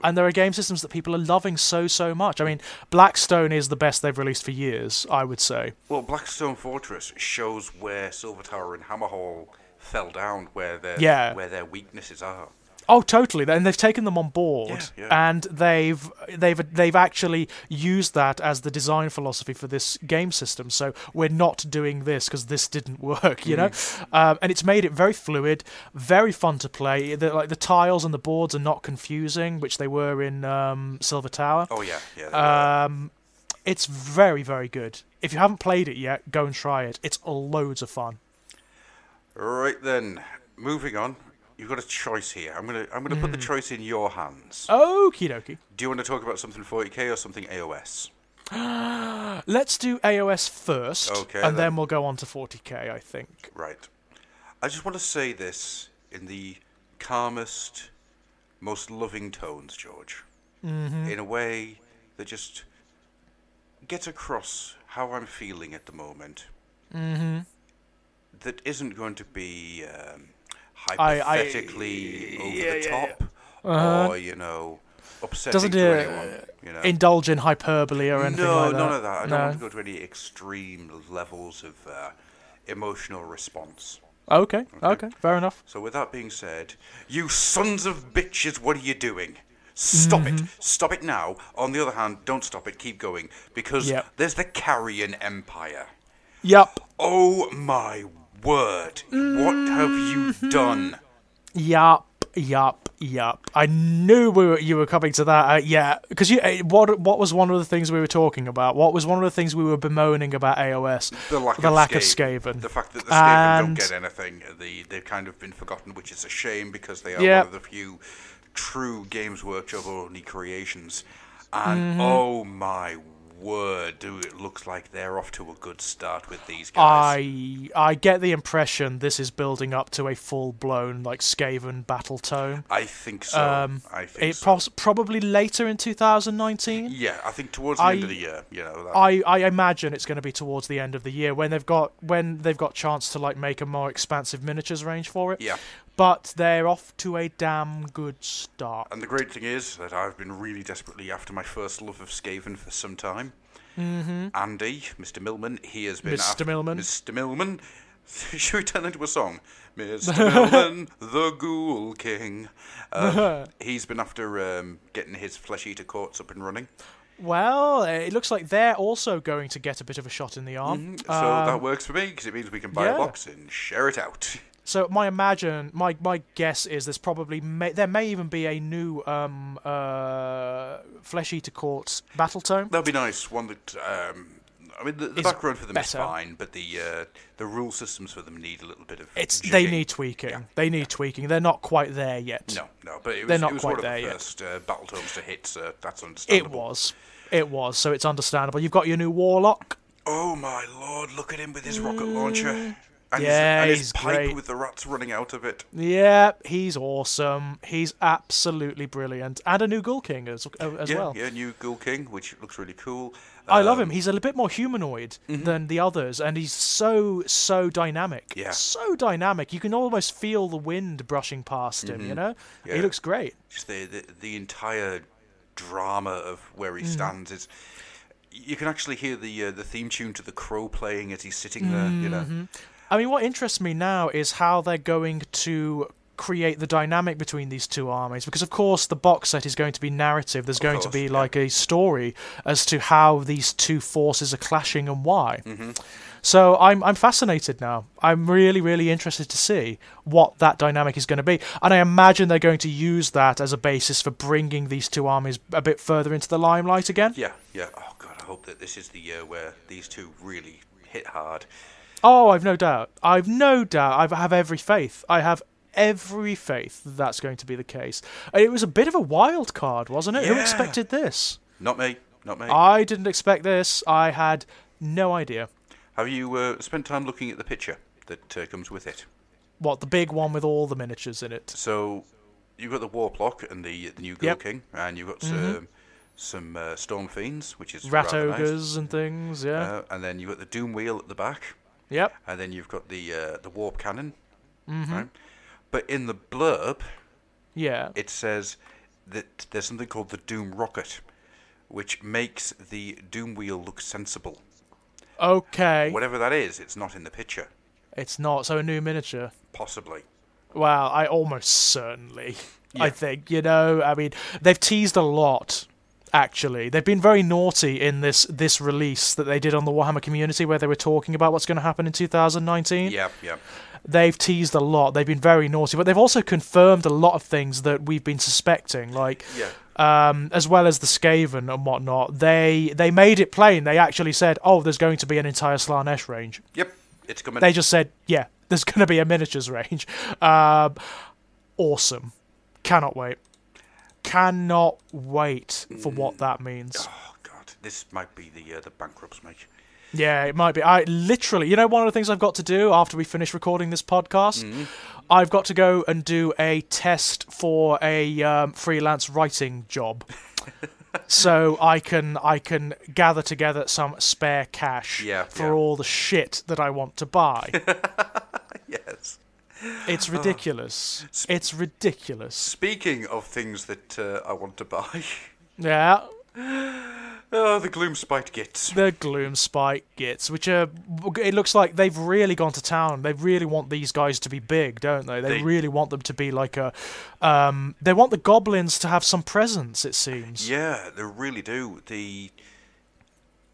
And there are game systems that people are loving so much. I mean, Blackstone is the best they've released for years, I would say. Well, Blackstone Fortress shows where Silver Tower and Hammerhall fell down, where their weaknesses are. Oh, totally. And they've taken them on board, Yeah. and they've actually used that as the design philosophy for this game system. So we're not doing this because this didn't work, you know. And it's made it very fluid, very fun to play. The tiles and the boards are not confusing, which they were in Silver Tower. Oh yeah. It's very, very good. If you haven't played it yet, go and try it. It's loads of fun. Right then, moving on. You've got a choice here. I'm gonna put the choice in your hands. Okie dokie. Do you want to talk about something 40k or something AOS? Let's do AOS first, Okay, and then then. we'll go on to 40k, I think. Right. I just want to say this in the calmest, most loving tones, George. In a way that just gets across how I'm feeling at the moment. That isn't going to be hypothetically over the top, or upsetting Doesn't to anyone. indulge in hyperbole or anything No, like that? none of that. I don't No. want to go to any extreme levels of emotional response. Okay, fair enough. So with that being said, you sons of bitches, what are you doing? Stop it. Stop it now. On the other hand, don't stop it. Keep going. Because Yep. there's the Carrion Empire. Yup. Oh my word. What have you done? Yup. I knew you were coming to that. Yeah, because what was one of the things we were talking about? What was one of the things we were bemoaning about AOS? The lack of Skaven. The fact that the Skaven don't get anything. They've kind of been forgotten, which is a shame because they are one of the few true Games Workshop only creations. And oh my word, it looks like they're off to a good start with these guys. I get the impression this is building up to a full-blown Skaven battle tome. I think so. Probably later in 2019. Yeah, I think towards the end of the year. I imagine it's going to be towards the end of the year when they've got chance to make a more expansive miniatures range for it. Yeah. But they're off to a damn good start. And the great thing is that I've been really desperately after my first love of Skaven for some time. Andy, Mr. Millman, he has been Mr. Millman. Mr. Millman. Should we turn into a song? Mr. Millman, the Ghoul King. He's been after getting his Flesh Eater courts up and running. Well, it looks like they're also going to get a bit of a shot in the arm. So that works for me, because it means we can buy a box and share it out. So my guess is there may even be a new Flesh Eater Courts battle tome. That'd be nice. One that the background for them is fine, but the rule systems for them need a little bit of. They need tweaking. Yeah. They need tweaking. They're not quite there yet. No, but it was one of the first battle tomes to hit, so that's understandable. It was. So it's understandable. You've got your new Warlock. Oh my lord! Look at him with his rocket launcher. And his pipe great. with the rats running out of it. Yeah, he's awesome. He's absolutely brilliant. And a new Ghoul King as well. Yeah, new Ghoul King, which looks really cool. I love him. He's a little bit more humanoid than the others, and he's so dynamic. Yeah. So dynamic. You can almost feel the wind brushing past him, Yeah. He looks great. Just the entire drama of where he stands is... You can actually hear the theme tune to The Crow playing as he's sitting there, I mean, what interests me now is how they're going to create the dynamic between these two armies, because of course the box set is going to be narrative. There's going to be like a story as to how these two forces are clashing and why. So I'm fascinated now. I'm really, really interested to see what that dynamic is going to be, and I imagine they're going to use that as a basis for bringing these two armies a bit further into the limelight again. Yeah. Oh god, I hope that this is the year where these two really hit hard. Oh, I've no doubt. I have every faith. I have every faith that's going to be the case. It was a bit of a wild card, wasn't it? Yeah. Who expected this? Not me. I didn't expect this. I had no idea. Have you spent time looking at the picture that comes with it? What, the big one with all the miniatures in it? So you've got the Warplock and the new Girl King, and you've got some Storm Fiends, which is Rat rather ogres nice. and things, yeah. And then you've got the Doom Wheel at the back. Yep. And then you've got the Warp Cannon. Right? But in the blurb, it says that there's something called the Doom Rocket, which makes the Doom Wheel look sensible. Okay. Whatever that is, it's not in the picture. It's not, so a new miniature. Possibly. Well, I almost certainly, I think, you know, I mean, they've teased a lot, actually. They've been very naughty in this release that they did on the Warhammer community where they were talking about what's going to happen in 2019. Yeah. They've teased a lot. They've been very naughty, but they've also confirmed a lot of things that we've been suspecting, like as well as the Skaven and whatnot. They made it plain. They actually said, "Oh, there's going to be an entire Slanesh range." Yep, it's coming. They just said, "Yeah, there's going to be a miniatures range." Awesome. Cannot wait. Cannot wait for what that means. Oh god, this might be the bankrupt's make. Yeah, it might be. I literally, you know, one of the things I've got to do after we finish recording this podcast, I've got to go and do a test for a freelance writing job, so I can gather together some spare cash for all the shit that I want to buy. Yes. It's ridiculous. It's ridiculous. Speaking of things that I want to buy. Yeah. Oh, the Gloomspite Gits. The Gloomspite Gits, which are... It looks like they've really gone to town. They really want these guys to be big, don't they? They really want them to be like a... they want the goblins to have some presence, it seems. Yeah, they really do.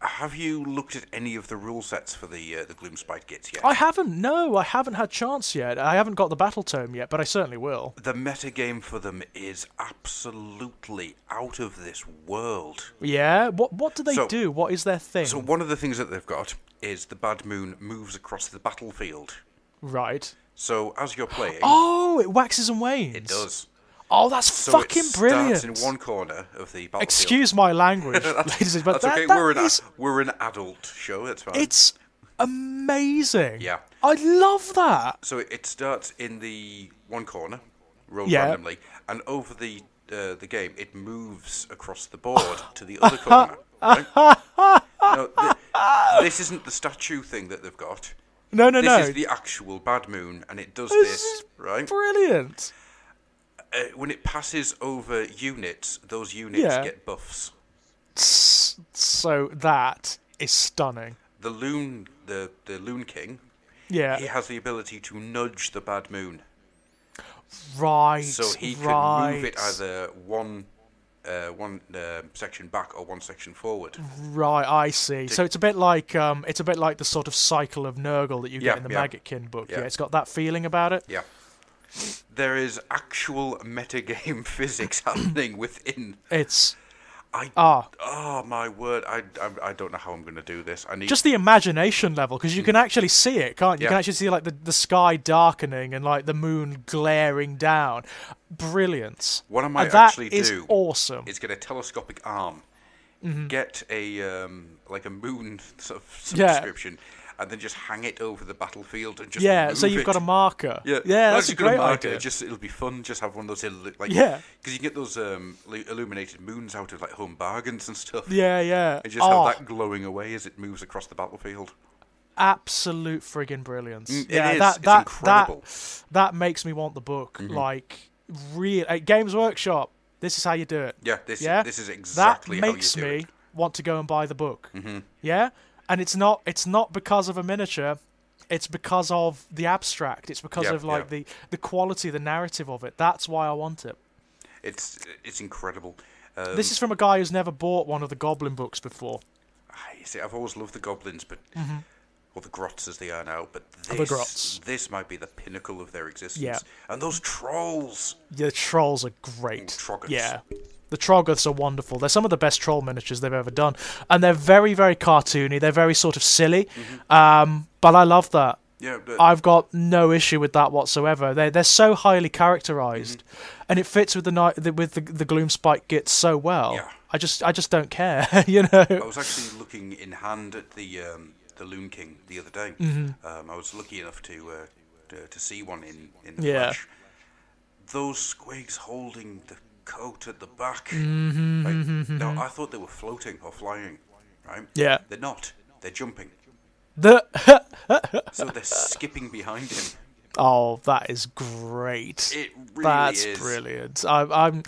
Have you looked at any of the rule sets for the Gloomspite Gits yet? I haven't, no. I haven't had chance yet. I haven't got the battle tome yet, but I certainly will. The metagame for them is absolutely out of this world. Yeah? What do they do? What is their thing? So one of the things that they've got is the Bad Moon moves across the battlefield. Right. So as you're playing... Oh, it waxes and wanes. It does. Oh, that's fucking brilliant. So it starts in one corner of the battlefield. Excuse my language, ladies and gentlemen. That's okay, we're an adult show, that's fine. It's amazing. Yeah. I love that. So it starts in the one corner, rolled randomly, and over the game, it moves across the board to the other corner. Right? No, this isn't the statue thing that they've got. No. This is the actual Bad Moon, and it does this, right? Brilliant. When it passes over units, those units get buffs. So that is stunning. The Loon King, he has the ability to nudge the Bad Moon. Right. So he can move it either one section back or one section forward. Right, I see. So it's a bit like the sort of cycle of Nurgle that you get in the Maggotkin book. Yeah, it's got that feeling about it. Yeah. There is actual metagame physics happening within. Oh my word! I don't know how I'm going to do this. I need just the imagination level, because you can actually see it, can't you? You can actually see like the sky darkening and like the moon glaring down. Brilliant. What I might actually do is awesome. Is get a telescopic arm, get a like a moon sort of subscription. And then just hang it over the battlefield and just move so you've got a marker. Yeah, that's a great idea. It'll be fun. Just have one of those because you get those illuminated moons out of like Home Bargains and stuff. Yeah. And just have that glowing away as it moves across the battlefield. Absolute friggin' brilliance. It is. It's incredible. That makes me want the book. Like real Games Workshop. This is how you do it. Yeah. This is exactly how you do it. That makes me want to go and buy the book. Yeah. And it's not because of a miniature. It's because of the abstract. It's because Yep, of like yep. the quality, the narrative of it. That's why I want it. It's incredible. This is from a guy who's never bought one of the Goblin books before. You see, I've always loved the goblins, but or the grots as they are now. But The grots. this might be the pinnacle of their existence. Yeah. And those trolls. Yeah, the trolls are great. Troggoths. Yeah. The Troggoths are wonderful. They're some of the best troll miniatures they've ever done. And they're very, very cartoony. They're very sort of silly. But I love that. Yeah, but I've got no issue with that whatsoever. They're so highly characterized, and it fits with the Gloomspike Git so well. Yeah. I just don't care, you know. I was actually looking in hand at the Loon King the other day. I was lucky enough to see one in the Yeah. flesh. Those squigs holding the coat at the back. Right? Now, I thought they were floating or flying. Right? Yeah. They're not. They're jumping. So they're skipping behind him. Oh, that is great. It really That's is. brilliant. I'm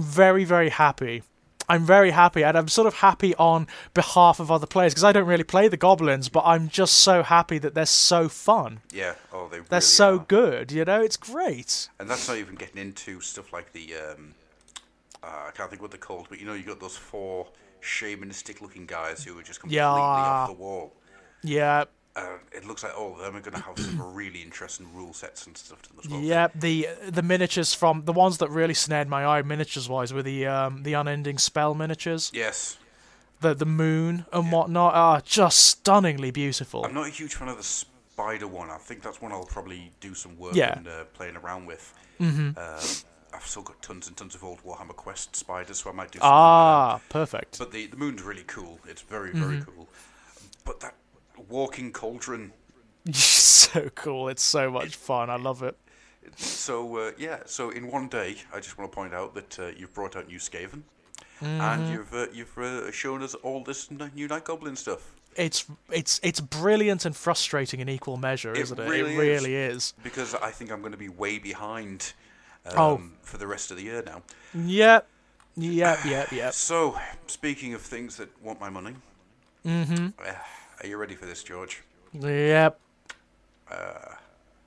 very, very happy. I'm very happy, and I'm sort of happy on behalf of other players because I don't really play the goblins, but I'm just so happy that they're so fun. Yeah. Oh, they. They're really so are. good. You know, it's great. And that's not even getting into stuff like the. I can't think what they're called, but you know, you got those 4 shamanistic-looking guys who are just completely off the wall. Yeah. It looks like all of them are going to have some really interesting rule sets and stuff to them as well. Yeah, the miniatures from the ones that really snared my eye miniatures wise were the unending spell miniatures. Yes. The moon and whatnot are just stunningly beautiful. I'm not a huge fan of the spider one. I think that's one I'll probably do some work Yeah. and playing around with. I've still got tons and tons of old Warhammer Quest spiders, so I might do something with them. Perfect. But the moon's really cool. It's very, very cool. But that walking cauldron. So cool. It's so much fun. I love it. So, so in one day, I just want to point out that you've brought out new Skaven. And you've shown us all this new Night Goblin stuff. It's brilliant and frustrating in equal measure, isn't it? It really is. Because I think I'm going to be way behind for the rest of the year now. Yep. So, speaking of things that want my money, are you ready for this, George? Yep.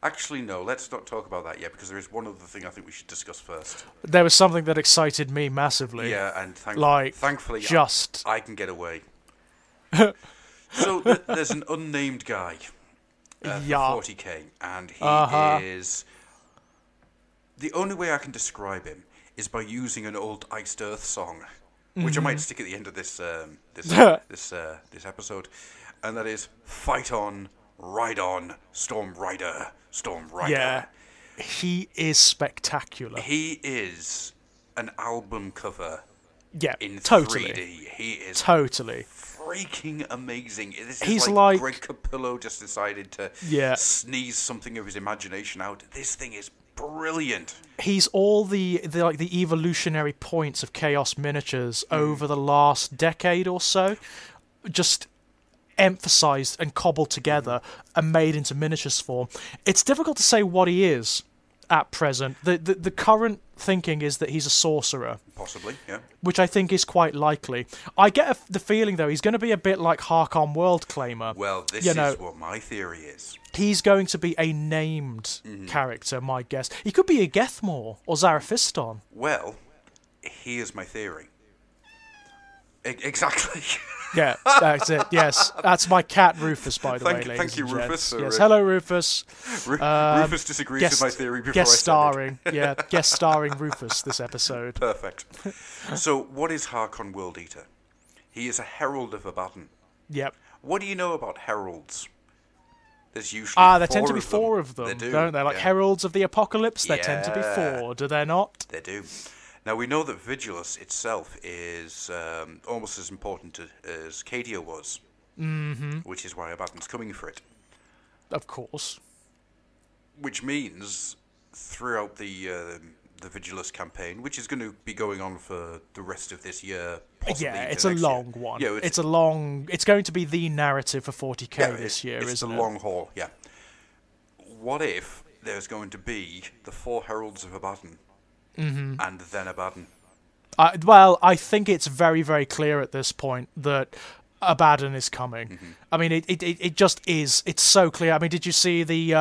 Actually, no, let's not talk about that yet, because there is one other thing I think we should discuss first. There was something that excited me massively. Yeah, and thankfully, I can get away. So, there's an unnamed guy for 40k, and he is... The only way I can describe him is by using an old Iced Earth song, which I might stick at the end of this this episode, and that is "Fight on, Ride on, Storm Rider, Storm Rider." Yeah, he is spectacular. He is an album cover. Yeah, in totally. 3D. He is totally freaking amazing. This He's is like Greg Capullo just decided to sneeze something of his imagination out. This thing is brilliant. He's all the evolutionary points of Chaos miniatures over the last decade or so, just emphasized and cobbled together and made into miniatures form. It's difficult to say what he is at present. The current thinking is that he's a sorcerer. Possibly, yeah. Which I think is quite likely. I get the feeling, though, he's going to be a bit like Harkon Worldclaimer. Well, this is what my theory is. He's going to be a named character, my guess. He could be a Gethmore or Zarafiston. Well, here's my theory. Exactly. Yeah, that's it. Yes, that's my cat Rufus, by the way, ladies Thank you, and Rufus. gents. Yes, hello, Rufus. Rufus disagrees with my theory before guest I said starring, it. yeah, guest starring Rufus this episode. Perfect. So, what is Harkon World Eater? He is a herald of Abaddon. Yep. What do you know about heralds? There's usually there tend to be 4 of them, they don't they? Like heralds of the apocalypse. There tend to be Yeah. 4, do there not? They do. Now, we know that Vigilus itself is almost as important as Cadia was, which is why Abaddon's coming for it. Of course. Which means, throughout the Vigilus campaign, which is going to be going on for the rest of this year, possibly Yeah, into it's a next long year. one. Yeah, it's going to be the narrative for 40k this year, it's isn't the it? long haul, yeah. What if there's going to be the 4 heralds of Abaddon, and then Abaddon? Well, I think it's very, very clear at this point that Abaddon is coming. I mean, it just is. It's so clear. I mean, did you see the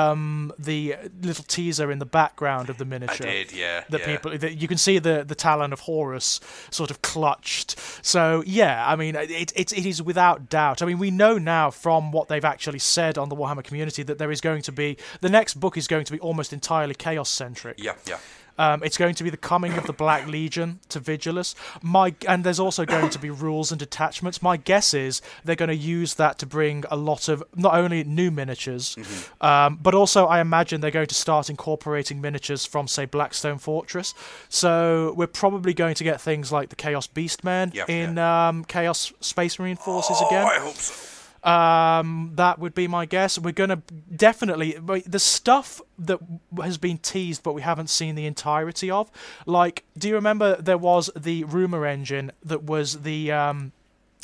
little teaser in the background of the miniature? I did, yeah. That you can see the talon of Horus sort of clutched. So yeah, I mean, it is without doubt. I mean, we know now from what they've actually said on the Warhammer community that there is going to be the next book is going to be almost entirely chaos centric. Yeah. It's going to be the coming of the Black Legion to Vigilus. And there's also going to be rules and detachments. My guess is they're going to use that to bring a lot of not only new miniatures, but also I imagine they're going to start incorporating miniatures from, say, Blackstone Fortress. So we're probably going to get things like the Chaos Beastman in Chaos Space Marine Forces again. I hope so. That would be my guess. We're going to definitely... The stuff that has been teased but we haven't seen the entirety of. Like, do you remember there was the rumour engine that was the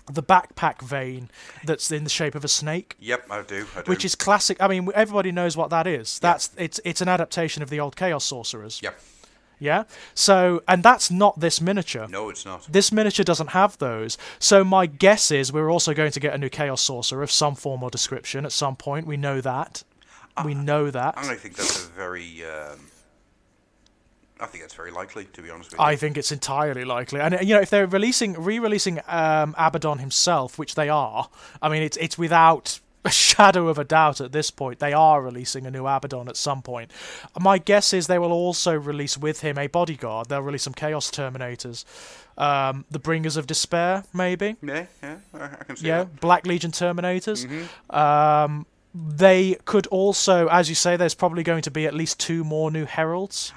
backpack vein that's in the shape of a snake? Yep, I do. Which is classic. I mean, everybody knows what that is. It's an adaptation of the old Chaos Sorcerers. Yep. Yeah? So, and that's not this miniature. No, it's not. This miniature doesn't have those. So my guess is we're also going to get a new Chaos Sorcerer of some form or description at some point. We know that. We know that. I think that's a very... I think that's very likely, to be honest with you. I think it's entirely likely. And, you know, if they're re-releasing Abaddon himself, which they are, I mean, it's without a shadow of a doubt at this point, they are releasing a new Abaddon at some point. My guess is they will also release with him a bodyguard. They'll release some Chaos Terminators. The Bringers of Despair, maybe. Yeah, I can see that. Black Legion Terminators. They could also, as you say, there's probably going to be at least 2 more new Heralds.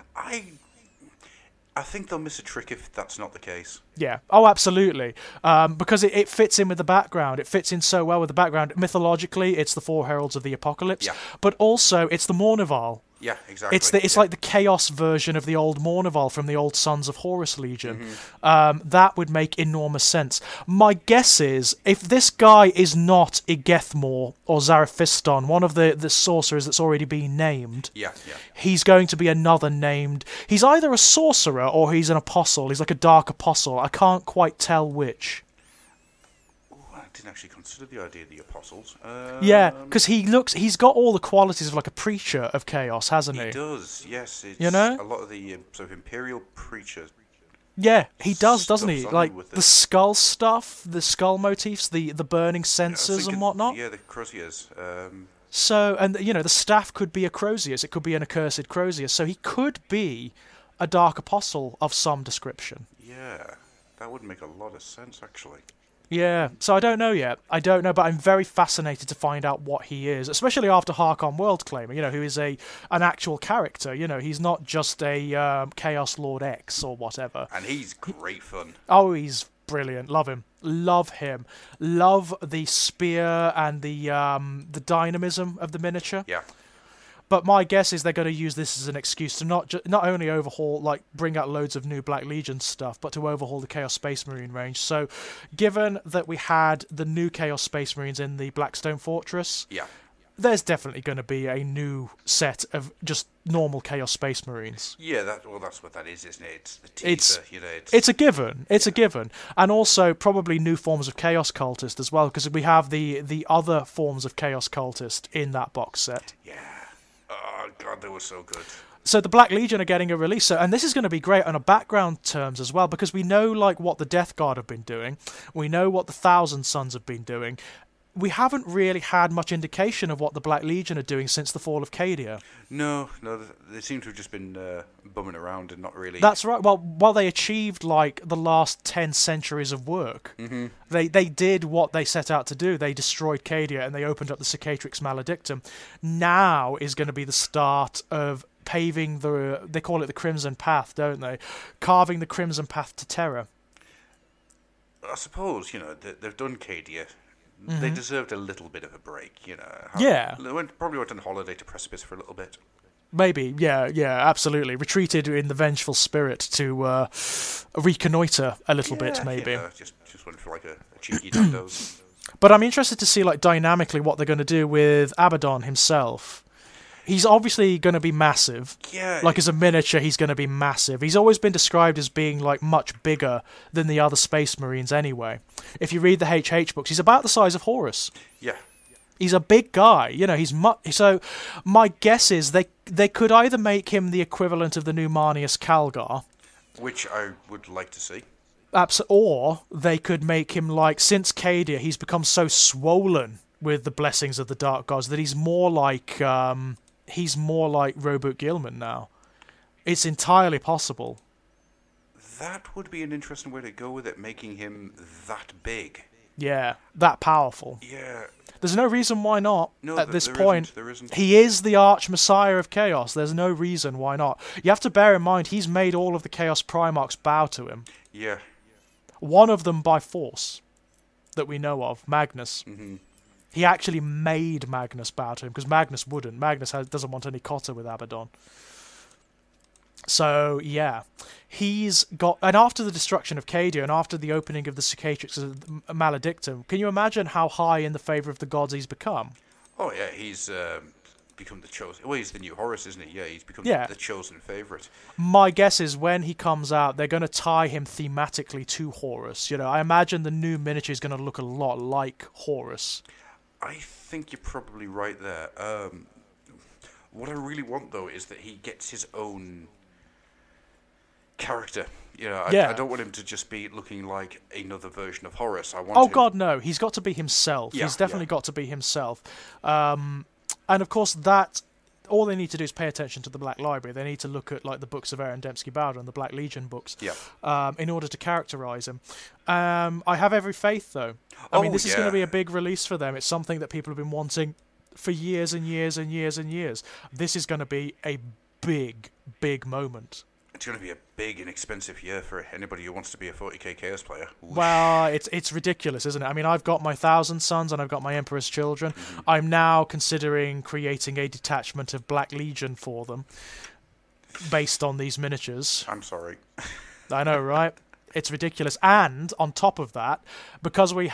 I think they'll miss a trick if that's not the case. Yeah. Oh, absolutely. Because it fits in with the background. It fits in so well with the background. Mythologically, it's the 4 Heralds of the Apocalypse. Yeah. But also, it's the Mournival. Yeah, exactly. It's like the Chaos version of the old Mournival from the old Sons of Horus Legion. That would make enormous sense. My guess is, if this guy is not Igethmor or Zaraphiston, one of the sorcerers that's already been named, he's going to be another named... He's either a sorcerer or he's an apostle. He's like a dark apostle. I can't quite tell which. I didn't actually consider the idea of the apostles. Yeah, because he's got all the qualities of like a preacher of chaos, hasn't he? He does, yes. It's you know? A lot of the sort of imperial preachers. Yeah, he does, doesn't he? Like the skull stuff, the skull motifs, the burning censers and whatnot. Yeah, the Croziers. So, and you know, the staff could be a Crozius. It could be an accursed Crozius. So he could be a dark apostle of some description. Yeah, that would make a lot of sense, actually. Yeah, so I don't know yet. I don't know, but I'm very fascinated to find out what he is, especially after Harkon Worldclaimer, you know, who is an actual character. You know, he's not just a Chaos Lord X or whatever. And he's great fun. Oh, he's brilliant. Love him. Love him. Love the spear and the dynamism of the miniature. Yeah. But my guess is they're going to use this as an excuse to not only overhaul, like bring out loads of new Black Legion stuff, but to overhaul the Chaos Space Marine range. So, given that we had the new Chaos Space Marines in the Blackstone Fortress, there's definitely going to be a new set of just normal Chaos Space Marines. Yeah, that's what that is, isn't it? It's the Tifa, you know. It's a given. It's a given. And also probably new forms of Chaos Cultist as well, because we have the other forms of Chaos Cultist in that box set. Yeah. Oh, God, they were so good. So the Black Legion are getting a release, and this is going to be great on a background terms as well, because we know like what the Death Guard have been doing. We know what the Thousand Sons have been doing. We haven't really had much indication of what the Black Legion are doing since the fall of Cadia. No, they seem to have just been bumming around and not really... That's right. Well, while they achieved, like, the last 10 centuries of work, they did what they set out to do. They destroyed Cadia and they opened up the Cicatrix Maledictum. Now is going to be the start of paving they call it the Crimson Path, don't they? Carving the Crimson Path to terror. I suppose, you know, they've done Cadia. They deserved a little bit of a break, you know. They probably went on holiday to Precipice for a little bit. Maybe, yeah, absolutely. Retreated in the vengeful spirit to reconnoitre a little bit, maybe. Yeah, just went for like a cheeky Nando's. But I'm interested to see, like, dynamically what they're going to do with Abaddon himself. He's obviously going to be massive. Yeah. Like, as a miniature, he's going to be massive. He's always been described as being, like, much bigger than the other Space Marines anyway. If you read the HH books, he's about the size of Horus. Yeah. He's a big guy. You know, so my guess is they could either make him the equivalent of the new Marnius Calgar, Which I would like to see. or they could make him like, since Cadia, he's become so swollen with the blessings of the Dark Gods that he's more like Robert Gilman now. It's entirely possible. That would be an interesting way to go with it, making him that big. Yeah, that powerful. Yeah. There's no reason why not at this point. There isn't. He is the arch messiah of chaos. There's no reason why not. You have to bear in mind he's made all of the Chaos Primarchs bow to him. Yeah. One of them by force that we know of, Magnus. Mm-hmm. He actually made Magnus bow to him because Magnus wouldn't. Magnus doesn't want any Cotter with Abaddon. So, yeah. He's got... And after the destruction of Cadia and after the opening of the Cicatrix Maledictum, can you imagine how high in the favour of the gods he's become? Oh, yeah, he's become the chosen... Well, he's the new Horus, isn't he? Yeah, he's become the chosen favourite. My guess is when he comes out, they're going to tie him thematically to Horus. You know, I imagine the new miniature is going to look a lot like Horus. I think you're probably right there. What I really want, though, is that he gets his own character. You know, I don't want him to just be looking like another version of Horus. I want him... God, no. He's got to be himself. Yeah, he's definitely got to be himself. And, of course, that... All they need to do is pay attention to the Black Library. They need to look at like the books of Aaron Dembski-Bowder and the Black Legion books in order to characterise him. I have every faith, though. I mean, this is going to be a big release for them. It's something that people have been wanting for years and years and years and years. This is going to be a big, big moment. It's going to be a big and expensive year for anybody who wants to be a 40k Chaos player. Whoosh. Well, it's ridiculous, isn't it? I mean, I've got my 1,000 Sons and I've got my Emperor's Children. Mm-hmm. I'm now considering creating a detachment of Black Legion for them, based on these miniatures. I'm sorry. I know, right? It's ridiculous. And on top of that, because we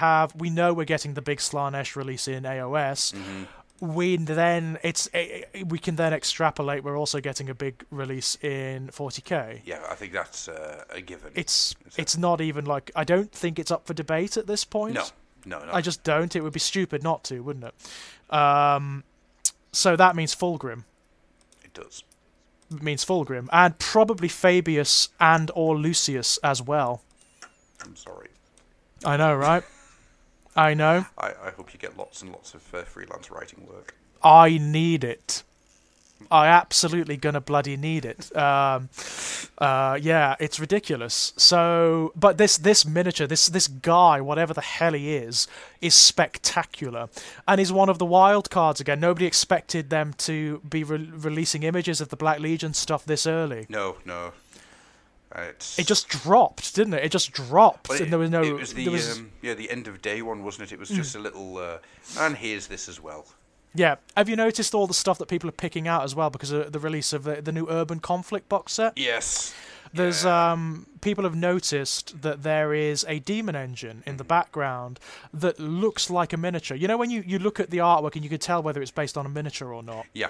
know we're getting the big Slanesh release in AOS. Mm-hmm. We can then extrapolate. We're also getting a big release in 40k. Yeah, I think that's a given. It's not even like, I don't think it's up for debate at this point. No. I just don't. It would be stupid not to, wouldn't it? So that means Fulgrim. It does. It means Fulgrim, and probably Fabius and or Lucius as well. I'm sorry. I know, right? I know. I hope you get lots and lots of freelance writing work. I need it. I absolutely gonna bloody need it. Yeah, it's ridiculous. So, but this miniature, this guy, whatever the hell he is spectacular, and is one of the wild cards again. Nobody expected them to be releasing images of the Black Legion stuff this early. No. It just dropped, didn't it? It just dropped, and there was no. It was the end of day one, wasn't it? It was just a little. And here's this as well. Yeah. Have you noticed all the stuff that people are picking out as well because of the release of the new Urban Conflict box set? Yes. There's people have noticed that there is a demon engine in the background that looks like a miniature. You know when you look at the artwork and you can tell whether it's based on a miniature or not. Yeah.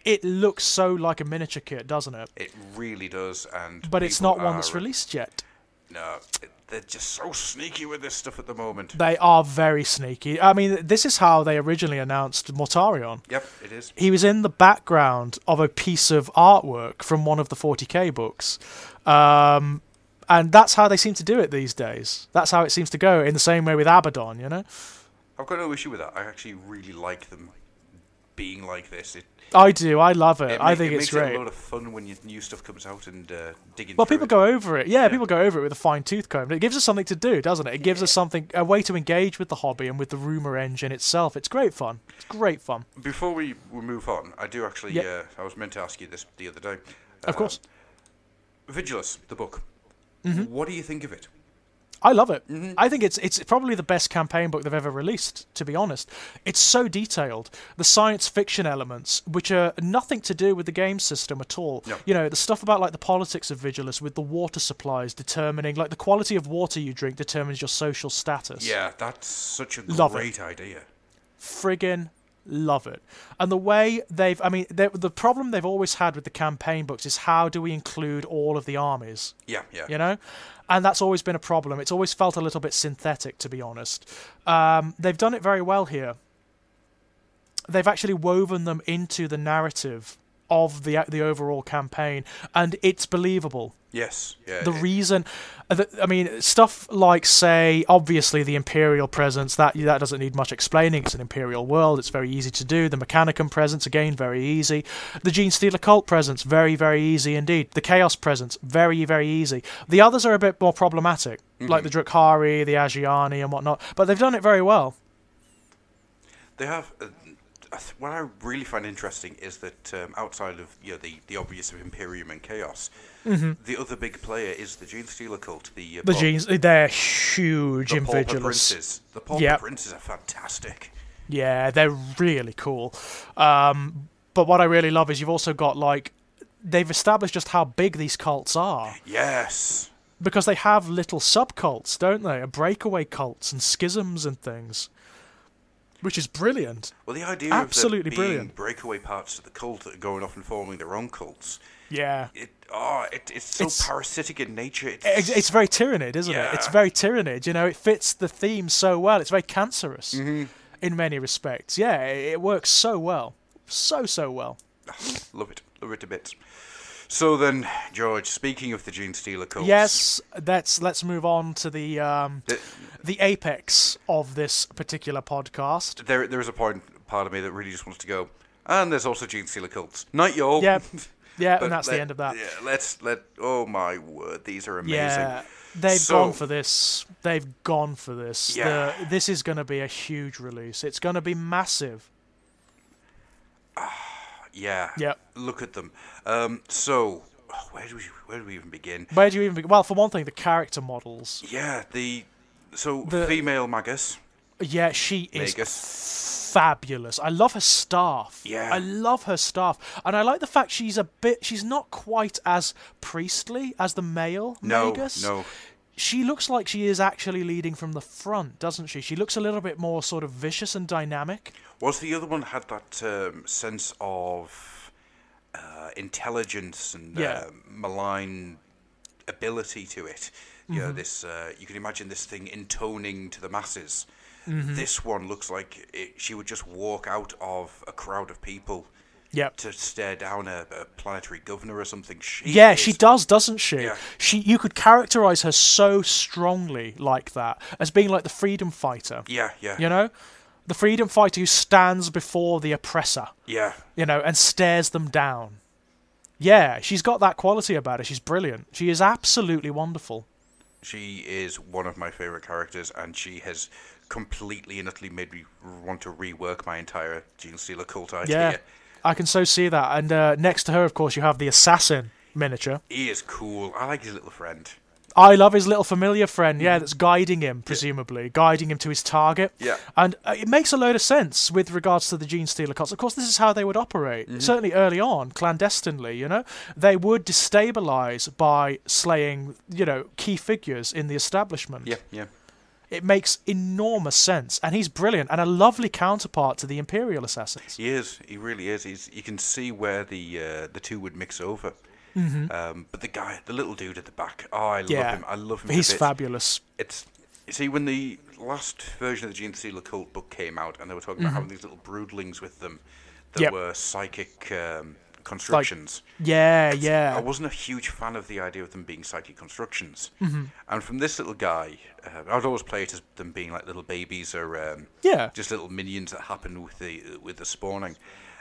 It looks so like a miniature kit, doesn't it? It really does, but it's not one that's released yet. No, they're just so sneaky with this stuff at the moment. They are very sneaky. I mean, this is how they originally announced Mortarion. Yep, it is. He was in the background of a piece of artwork from one of the 40k books. And that's how they seem to do it these days. That's how it seems to go, in the same way with Abaddon, you know? I've got no issue with that. I actually really like them being like this. I do. I love it. I think it's great. It makes it a lot of fun when new stuff comes out and digging. Well, people go over it. Yeah, people go over it with a fine-tooth comb. It gives us something to do, doesn't it? It gives us a way to engage with the hobby and with the rumour engine itself. It's great fun. It's great fun. Before we move on, I do actually. Yep. I was meant to ask you this the other day. Of course. Vigilus, the book. Mm-hmm. What do you think of it? I love it. Mm-hmm. I think it's probably the best campaign book they've ever released, to be honest. It's so detailed. The science fiction elements, which are nothing to do with the game system at all. No. You know, the stuff about like the politics of Vigilus with the water supplies determining, like the quality of water you drink determines your social status. Yeah, that's such a Love great idea. Friggin' Love it. And the way the problem they've always had with the campaign books is how do we include all of the armies? Yeah, yeah. You know? And that's always been a problem. It's always felt a little bit synthetic, to be honest. They've done it very well here. They've actually woven them into the narrative of the overall campaign, and it's believable. Yes. Yeah. The reason, stuff like, say, obviously the Imperial presence, that doesn't need much explaining. It's an Imperial world. It's very easy to do. The Mechanicum presence, again, very easy. The Genestealer cult presence, very, very easy indeed. The Chaos presence, very, very easy. The others are a bit more problematic, like the Drukhari, the Asiani, and whatnot. But they've done it very well. They have. What I really find interesting is that outside of the obvious of Imperium and Chaos, the other big player is the Genestealer cult. They're huge in Pauper Vigilus. Princes. The Pauper Princes are fantastic. Yeah, they're really cool. But what I really love is you've also got, like, they've established just how big these cults are. Yes. Because they have little sub-cults, don't they? Breakaway cults and schisms and things. Which is brilliant. Well, the idea Absolutely of there being brilliant. breakaway parts of the cult that are going off and forming their own cults. Yeah. It's so parasitic in nature. It's very Tyrannid, isn't it? It's very Tyrannid. You know, it fits the theme so well. It's very cancerous in many respects. Yeah, it works so well. So well. Love it. Love it to bits. So then, George, speaking of the Genestealer cults... Yes, let's move on to the apex of this particular podcast. There is a part of me that really just wants to go, and there's also Genestealer cults. Night, y'all. Yeah, and that's the end of that. Yeah, oh my word, these are amazing. Yeah, they've gone for this. They've gone for this. Yeah. This is going to be a huge release. It's going to be massive. Yeah. Yep. Look at them. So, where do we even begin? Where do you even begin? Well, for one thing, the character models. Yeah, female Magus. Yeah, she is Magus. fabulous. I love her staff. Yeah. I love her staff. And I like the fact she's not quite as priestly as the male Magus. No. She looks like she is actually leading from the front, doesn't she? She looks a little bit more sort of vicious and dynamic. Was the other one had that sense of intelligence and malign ability to it? You know, this you can imagine this thing intoning to the masses. This one looks like she would just walk out of a crowd of people to stare down a planetary governor or something. She does, doesn't she? Yeah. You could characterize her so strongly like that, as being like the freedom fighter. Yeah. You know? The freedom fighter who stands before the oppressor. Yeah. You know, and stares them down. Yeah, she's got that quality about her. She's brilliant. She is absolutely wonderful. She is one of my favourite characters, and she has completely and utterly made me want to rework my entire Genestealer cult idea. Yeah, I can so see that. And next to her, of course, you have the assassin miniature. He is cool. I like his little friend. I love his little familiar friend, that's guiding him, presumably, guiding him to his target. Yeah. And it makes a load of sense with regards to the Genestealer cults. Of course, this is how they would operate, certainly early on, clandestinely, you know? They would destabilise by slaying, key figures in the establishment. Yeah. It makes enormous sense, and he's brilliant, and a lovely counterpart to the Imperial Assassins. He is. He really is. You can see where the two would mix over. But the little dude at the back, I love him. I love him. He's fabulous. When the last version of the Genestealer cult book came out, and they were talking about having these little broodlings with them that were psychic constructions. I wasn't a huge fan of the idea of them being psychic constructions. And from this little guy, I'd always play it as them being like little babies or just little minions that happen with the spawning.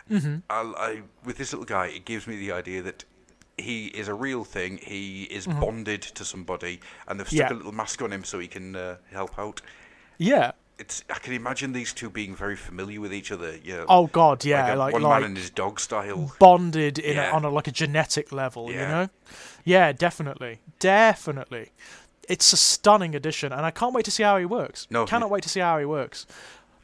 With this little guy, it gives me the idea that he is a real thing. He is bonded to somebody, and they've stuck a little mask on him so he can help out. Yeah. I can imagine these two being very familiar with each other. Yeah. Oh God, yeah, like one man and his dog style, bonded on a genetic level. You know. Yeah, definitely. It's a stunning addition, and I can't wait to see how he works. Cannot wait to see how he works.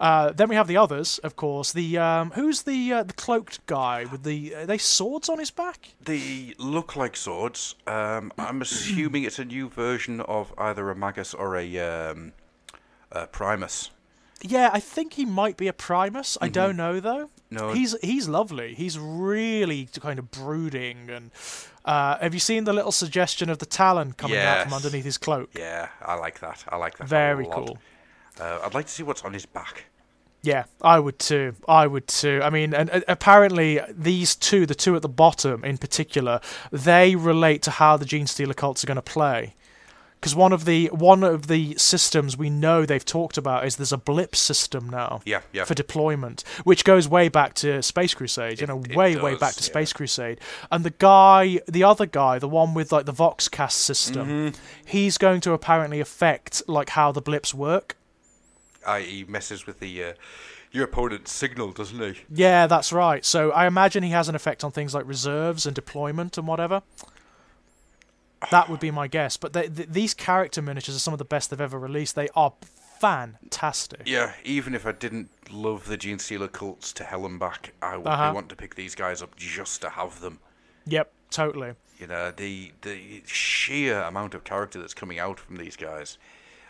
Then we have the others, of course. Who's the cloaked guy with are they swords on his back? They look like swords. I'm assuming it's a new version of either a Magus or a Primus. Yeah, I think he might be a Primus. I don't know though. No. He's lovely. He's really kind of brooding. And have you seen the little suggestion of the talon coming out from Yes. underneath his cloak? Yeah, I like that. I like that Very a lot. cool. I'd like to see what's on his back. Yeah, I would too. I mean, and apparently these two, the two at the bottom in particular, they relate to how the Gene Stealer cults are going to play. Because one of the systems we know they've talked about is there's a blip system now Yeah. for deployment, which goes way back to Space Crusade, way does, back to Space Crusade. And the other guy, the one with like the Voxcast system, he's going to apparently affect like how the blips work. He messes with the your opponent's signal, doesn't he? Yeah, that's right. So I imagine he has an effect on things like reserves and deployment and whatever. That would be my guess. But these character miniatures are some of the best they've ever released. They are fantastic. Yeah, even if I didn't love the Gene Stealer cults to hell and back, I would want to pick these guys up just to have them. Yep, totally. You know, the sheer amount of character that's coming out from these guys.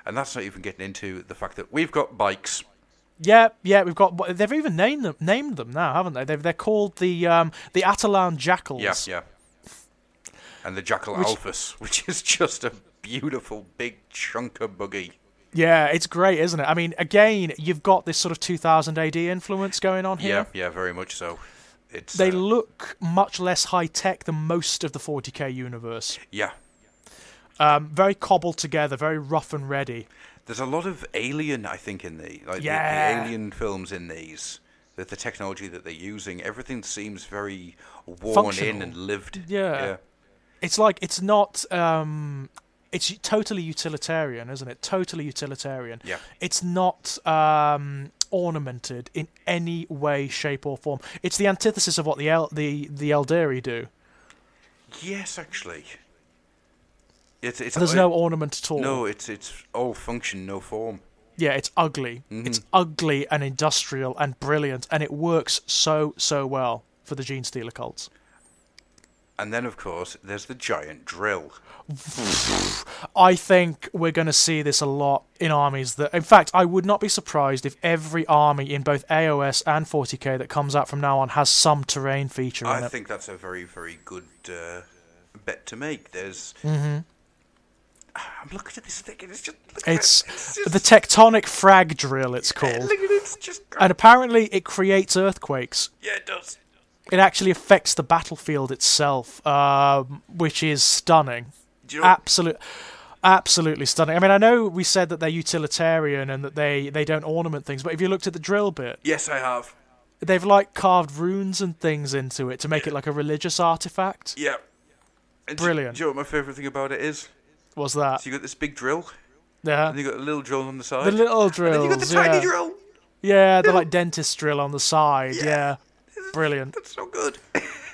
And that's not even getting into the fact that we've got bikes. Yeah, we've got. They've even named them now, haven't they? They're called the Atalan Jackals. Yeah. And the Jackal Alphas, which is just a beautiful big chunker buggy. Yeah, it's great, isn't it? I mean, again, you've got this sort of 2000 AD influence going on here. Yeah, very much so. They look much less high tech than most of the 40k universe. Yeah. Very cobbled together, very rough and ready. There's a lot of Alien, I think, in the Alien films in these. The technology that they're using, everything seems very worn Functional. in and lived. Yeah. It's like it's not. It's totally utilitarian, isn't it? Totally utilitarian. Yeah. It's not ornamented in any way, shape, or form. It's the antithesis of what the Eldari do. Yes, actually. It's There's no ornament at all. No, it's all function, no form. Yeah, it's ugly. It's ugly and industrial and brilliant, and it works so well for the Gene Stealer cults. And then, of course, there's the giant drill. I think we're going to see this a lot in armies. In fact, I would not be surprised if every army in both AOS and 40k that comes out from now on has some terrain feature in it. I think that's a very, very good bet to make. There's... I'm looking at this thing and it's just... It's the tectonic frag drill, it's called. Look at it, it's just... And apparently it creates earthquakes. Yeah, it does. It actually affects the battlefield itself, which is stunning. Do you know Absolutely stunning. I mean, I know we said that they're utilitarian and that they don't ornament things, but if you looked at the drill bit... Yes, I have. They've, like, carved runes and things into it to make it like a religious artifact. Yeah. And Brilliant. Do you know what my favourite thing about it is? What's that? So you got this big drill, Yeah. and you got a little drill on the side. The little drills, And then you got the tiny drill. Yeah, the like dentist drill on the side. Yeah. Brilliant. That's so good.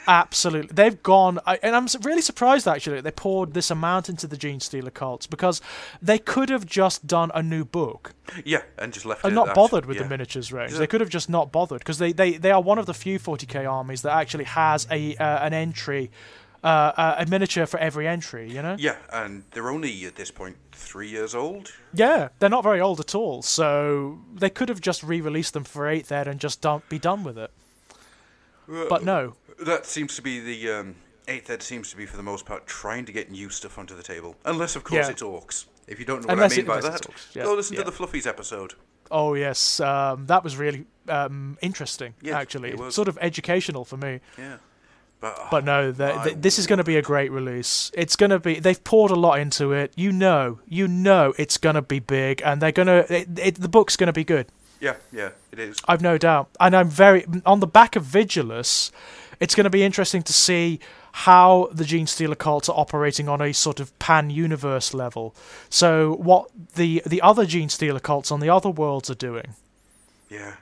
Absolutely. They've gone... and I'm really surprised, actually, that they poured this amount into the Gene Stealer cults, because they could have just done a new book. Yeah, and just left it And at not that. bothered with Yeah. the miniatures range. Yeah. They could have just not bothered, because they are one of the few 40k armies that actually has an entry... a miniature for every entry, you know? Yeah, and they're only, at this point, 3 years old. Yeah, they're not very old at all, so they could have just re-released them for 8th Ed and just be done with it. But no. That seems to be the... 8th Ed seems to be, for the most part, trying to get new stuff onto the table. Unless, of course, Yeah. it's orcs. If you don't know what Unless I mean by it's that, orcs, yeah, go listen yeah. to the Fluffies episode. Oh, yes, that was really interesting, Yes, actually. it was. Sort of educational for me. Yeah. But no, this is going to be a great release. It's going to be... They've poured a lot into it. You know it's going to be big, and they're going to... The book's going to be good. Yeah, it is. I've no doubt. And I'm very... On the back of Vigilus, it's going to be interesting to see how the Gene Stealer cults are operating on a sort of pan-universe level. So what the other Gene Stealer cults on the other worlds are doing. Yeah.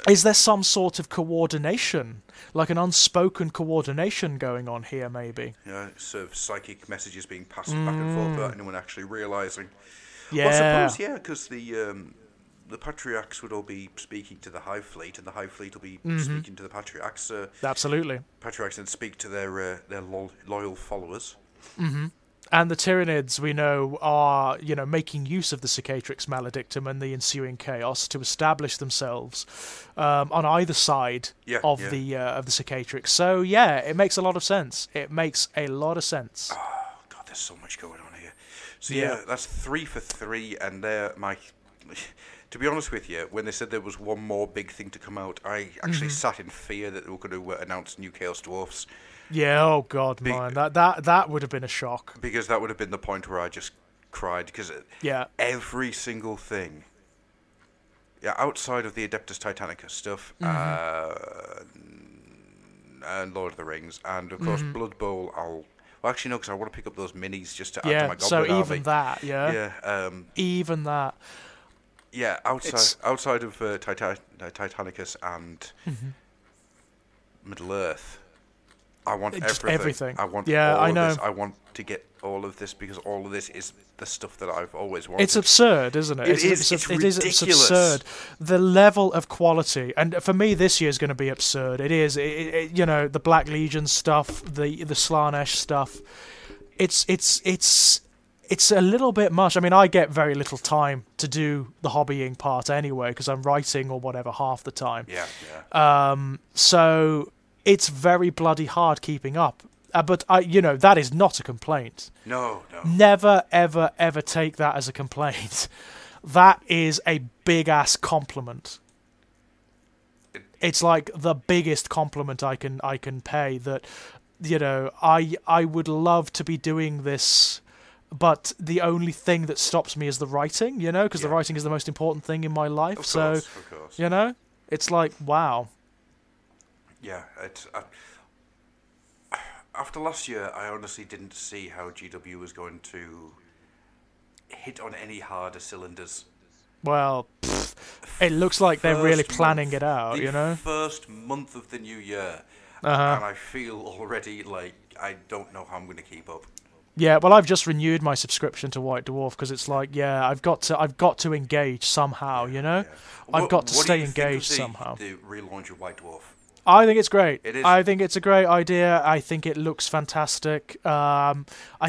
Is there some sort of coordination, like an unspoken coordination going on here, maybe? Yeah, sort of psychic messages being passed back and forth without anyone actually realising. Yeah. Well, I suppose, yeah, because the Patriarchs would all be speaking to the Hive Fleet, and the Hive Fleet will be speaking to the Patriarchs. Absolutely. Patriarchs then speak to their loyal followers. And the Tyranids, we know, are, making use of the Cicatrix Maledictum and the ensuing chaos to establish themselves on either side of the Cicatrix. So, yeah, it makes a lot of sense. It makes a lot of sense. Oh, God, there's so much going on here. So, yeah, that's 3 for 3, and to be honest with you, when they said there was one more big thing to come out, I actually sat in fear that they were going to announce new Chaos Dwarfs. Yeah, oh God, man, that would have been a shock. Because that would have been the point where I just cried, because every single thing, outside of the Adeptus Titanicus stuff, and Lord of the Rings, and of course Blood Bowl, actually no, because I want to pick up those minis just to add to my Goblin so even army. that, even that. Yeah, outside of Titanicus and Middle Earth, I want everything. I want all of this. I want to get all of this because all of this is the stuff that I've always wanted. It's absurd, isn't it? It's ridiculous. It's absurd. The level of quality, and for me, this year is going to be absurd. It is. The Black Legion stuff, the Slaanesh stuff. It's a little bit much. I mean, I get very little time to do the hobbying part anyway because I'm writing or whatever half the time. So it's very bloody hard keeping up. But that is not a complaint. No. Never, ever, ever take that as a complaint. That is a big ass compliment. It's like the biggest compliment I can pay. That I would love to be doing this. But the only thing that stops me is the writing, because the writing is the most important thing in my life. Of course. It's like, wow. Yeah, after last year, I honestly didn't see how GW was going to hit on any harder cylinders. Well, it looks like they're really planning it out, The first month of the new year, and I feel already like I don't know how I'm going to keep up. Yeah, well, I've just renewed my subscription to White Dwarf because it's like, I've got to engage somehow, I've got to stay engaged somehow. The relaunch of White Dwarf. I think it's great. It is. I think it's a great idea. I think it looks fantastic. I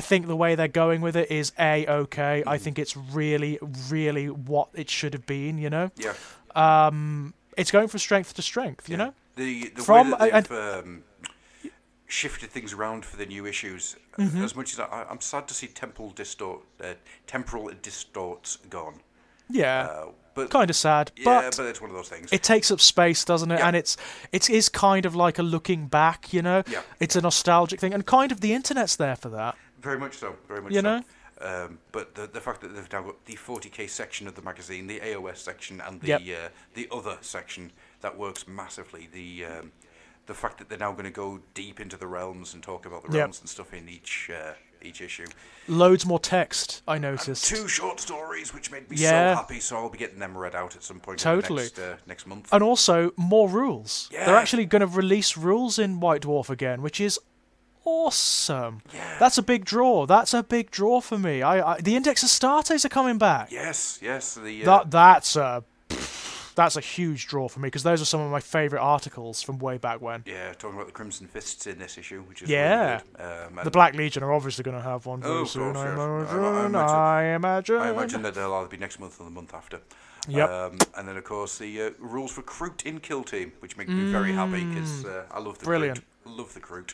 think the way they're going with it is okay. I think it's really, really what it should have been. Yeah. It's going from strength to strength. The way that they've shifted things around for the new issues. As much as I'm sad to see temporal distorts gone. Yeah. But kind of sad. But it's one of those things. It takes up space, doesn't it? Yeah. And it is kind of like a looking back, Yeah. It's a nostalgic thing, and kind of the internet's there for that. Very much so. Very much so. But the fact that they've now got the 40k section of the magazine, the AOS section, and the other section that works massively. The fact that they're now going to go deep into the realms and talk about the realms and stuff in each issue. Loads more text, I noticed. 2 short stories, which made me so happy, so I'll be getting them read out at some point in the next month. And also, more rules. Yeah. They're actually going to release rules in White Dwarf again, which is awesome. Yeah. That's a big draw. That's a big draw for me. The Index Astartes are coming back. Yes. That's a huge draw for me, because those are some of my favourite articles from way back when. Yeah, talking about the Crimson Fists in this issue, which is really good. The Black Legion are obviously going to have one very soon, I imagine. I imagine that they'll either be next month or the month after. Yep. And then, of course, the rules for Kroot in Kill Team, which make me very happy, because I love the Kroot. Love the Kroot.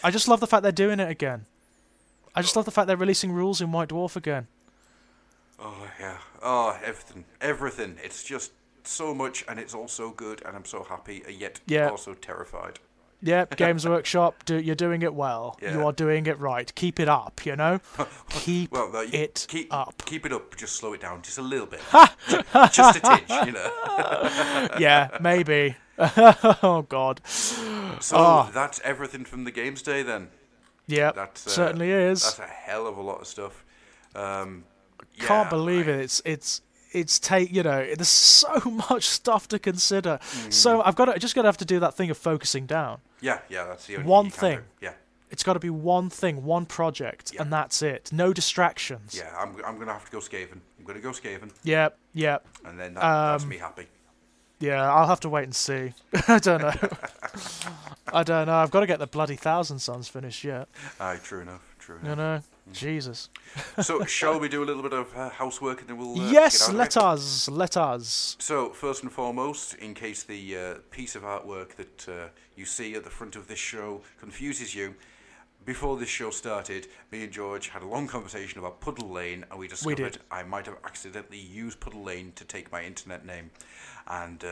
I just love the fact they're doing it again. I just love the fact they're releasing rules in White Dwarf again. Oh, yeah. Oh, everything. It's just so much, and it's all so good, and I'm so happy, yet also terrified. Yep, Games Workshop, you're doing it well. Yeah. You are doing it right. Keep it up, Keep it up. Keep it up, just slow it down just a little bit. Just a tinge, Yeah, maybe. Oh, God. So that's everything from the Games Day, then. Yeah, certainly is. That's a hell of a lot of stuff. Can't believe it. There's so much stuff to consider. So I just got to have to do that thing of focusing down. Yeah, that's the only one thing. Yeah, it's got to be one thing, one project, and that's it. No distractions. Yeah, I'm gonna have to go Skaven. I'm gonna go Skaven. Yep. And then that's me happy. Yeah, I'll have to wait and see. I don't know. I've got to get the bloody Thousand Suns finished yet. Aye, true enough. Jesus. So, shall we do a little bit of housework and then we'll Yes, get out let of it? let us. So, first and foremost, in case the piece of artwork that you see at the front of this show confuses you, before this show started, me and George had a long conversation about Puddle Lane, and we discovered I might have accidentally used Puddle Lane to take my internet name. And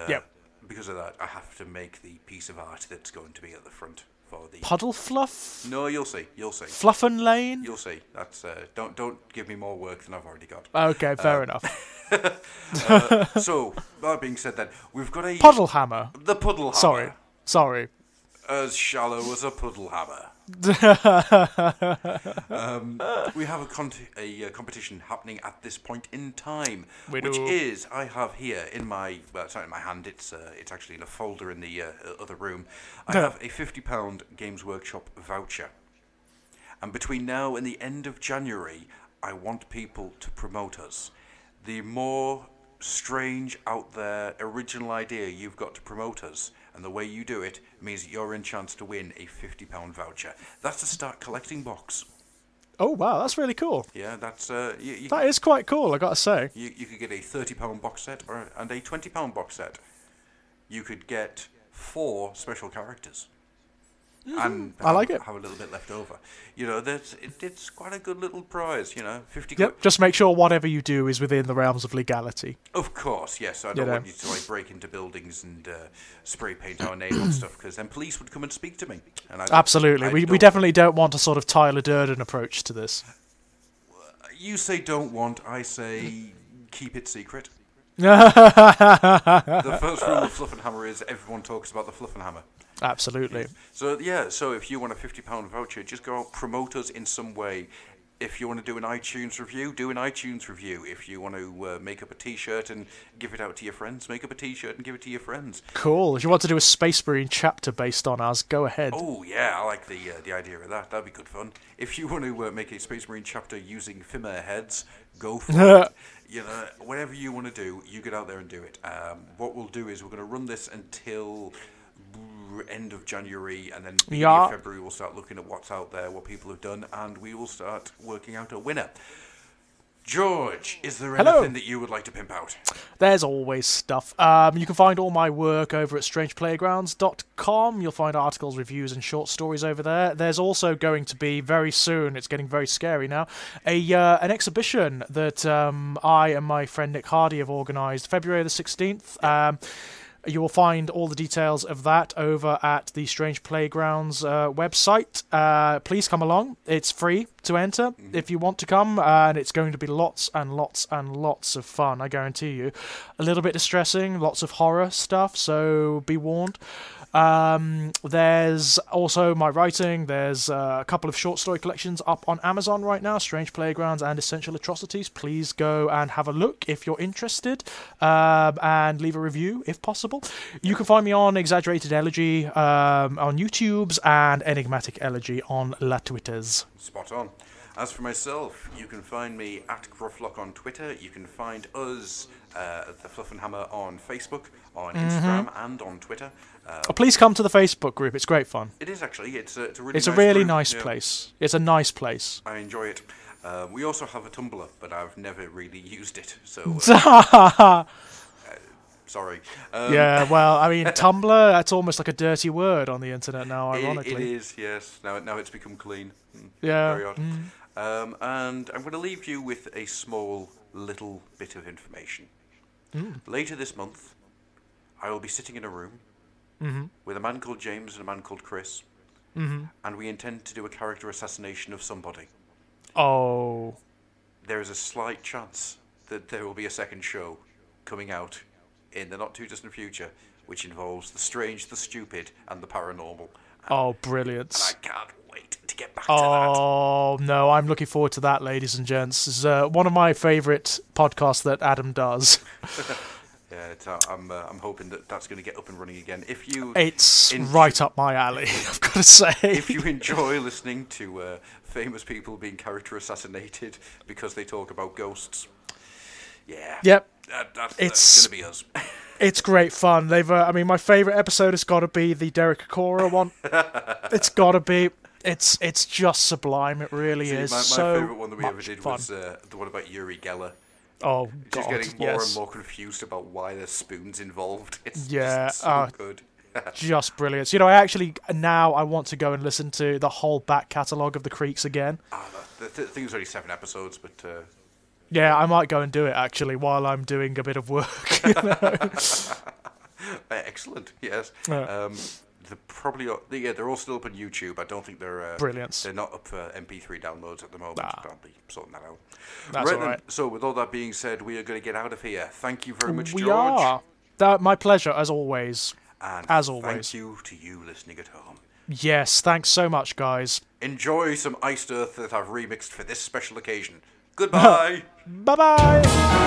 because of that, I have to make the piece of art that's going to be at the front for the... Puddle Fluff? No, you'll see. Fluffen Lane? You'll see. That's don't give me more work than I've already got. Okay, fair enough. So, that being said then, we've got a... Puddlehammer. The Puddle Hammer. Sorry. As shallow as a puddle hammer. We have a competition happening at this point in time, which is I have here in my it's not in my hand. It's actually in a folder in the other room. I have a £50 Games Workshop voucher, and between now and the end of January, I want people to promote us. The more strange, out there, original idea you've got to promote us, and the way you do it means that you're in chance to win a £50 voucher. That's a Start Collecting box. Oh, wow, that's really cool. Yeah, that's... that is quite cool, I gotta say. You could get a £30 box set and a £20 box set. You could get 4 special characters. And I like it. Have a little bit left over. You know, it's quite a good little prize, you know. 50 Yep, just make sure whatever you do is within the realms of legality. Of course, yes. I don't want you to break into buildings and spray paint our name on stuff, because then police would come and speak to me. And Absolutely. We definitely don't want a sort of Tyler Durden approach to this. You say don't want, I say keep it secret. The first rule of Fluffenhammer is everyone talks about the Fluffenhammer. Absolutely. So if you want a £50 voucher, just go out, promote us in some way. If you want to do an iTunes review, do an iTunes review. If you want to make up a T-shirt and give it out to your friends, make up a T-shirt and give it to your friends. Cool. If you want to do a Space Marine chapter based on us, go ahead. Oh yeah, I like the idea of that. That'd be good fun. If you want to make a Space Marine chapter using Fimmer heads, go for it. You know, whatever you want to do, you get out there and do it. What we'll do is we're going to run this until end of January, and then beginning of February we'll start looking at what's out there, what people have done, and we will start working out a winner. George, is there anything that you would like to pimp out? There's always stuff. You can find all my work over at strangeplaygrounds.com. You'll find articles, reviews, and short stories over there. There's also going to be, very soon, it's getting very scary now, an exhibition that I and my friend Nick Hardy have organised, February the 16th. You will find all the details of that over at the Strange Playgrounds website. Please come along. It's free to enter if you want to come, and it's going to be lots and lots and lots of fun, I guarantee you. A little bit distressing, lots of horror stuff, so be warned. There's also my writing. There's a couple of short story collections up on Amazon right now, Strange Playgrounds and Essential Atrocities. Please go and have a look if you're interested, and leave a review if possible. You can find me on Exaggerated Elegy on YouTube's and Enigmatic Elegy on La Twitters. Spot on. As for myself, you can find me at Grufflock on Twitter. You can find us, the Fluffenhammer, on Facebook, on Instagram, and on Twitter. Please come to the Facebook group. It's great fun. It is actually. It's a really nice place. It's a nice place. I enjoy it. We also have a Tumblr, but I've never really used it. So sorry. Yeah, well, I mean, Tumblr, that's almost like a dirty word on the internet now, ironically. It is, yes. Now it's become clean. Yeah. Very odd. And I'm going to leave you with a small little bit of information. Later this month, I will be sitting in a room with a man called James and a man called Chris, and we intend to do a character assassination of somebody. Oh. There is a slight chance that there will be a second show coming out in the not-too-distant future, which involves the strange, the stupid, and the paranormal. Oh, brilliant. And I can't wait to get back to that. Oh, no, I'm looking forward to that, ladies and gents. This is one of my favourite podcasts that Adam does. Yeah, I'm hoping that that's going to get up and running again. It's right up my alley, I've got to say. If you enjoy listening to famous people being character assassinated because they talk about ghosts, yep, that's going to be us. It's great fun. My favourite episode has got to be the Derek Cora one. It's got to be. It's just sublime. It really is. My so favourite one that we ever did fun. was the one about Uri Geller. Oh She's God, getting more yes. and more confused about why there's spoons involved. It's Yeah, just so good. Just brilliant. So, I actually now I want to go and listen to the whole back catalogue of the Creeks again. The thing's only 7 episodes, but Yeah, I might go and do it actually while I'm doing a bit of work. excellent. Yes. Yeah. They're all still up on YouTube. I don't think they're Brilliant. They're not up for MP3 downloads at the moment. I'll be sorting that out. That's all then. right. So with all that being said, we are going to get out of here. Thank you very much, We George. are. My pleasure, as always. And As always. thank you to you listening at home. Yes, thanks so much, guys. Enjoy some Iced Earth that I've remixed for this special occasion. Goodbye. Bye-bye.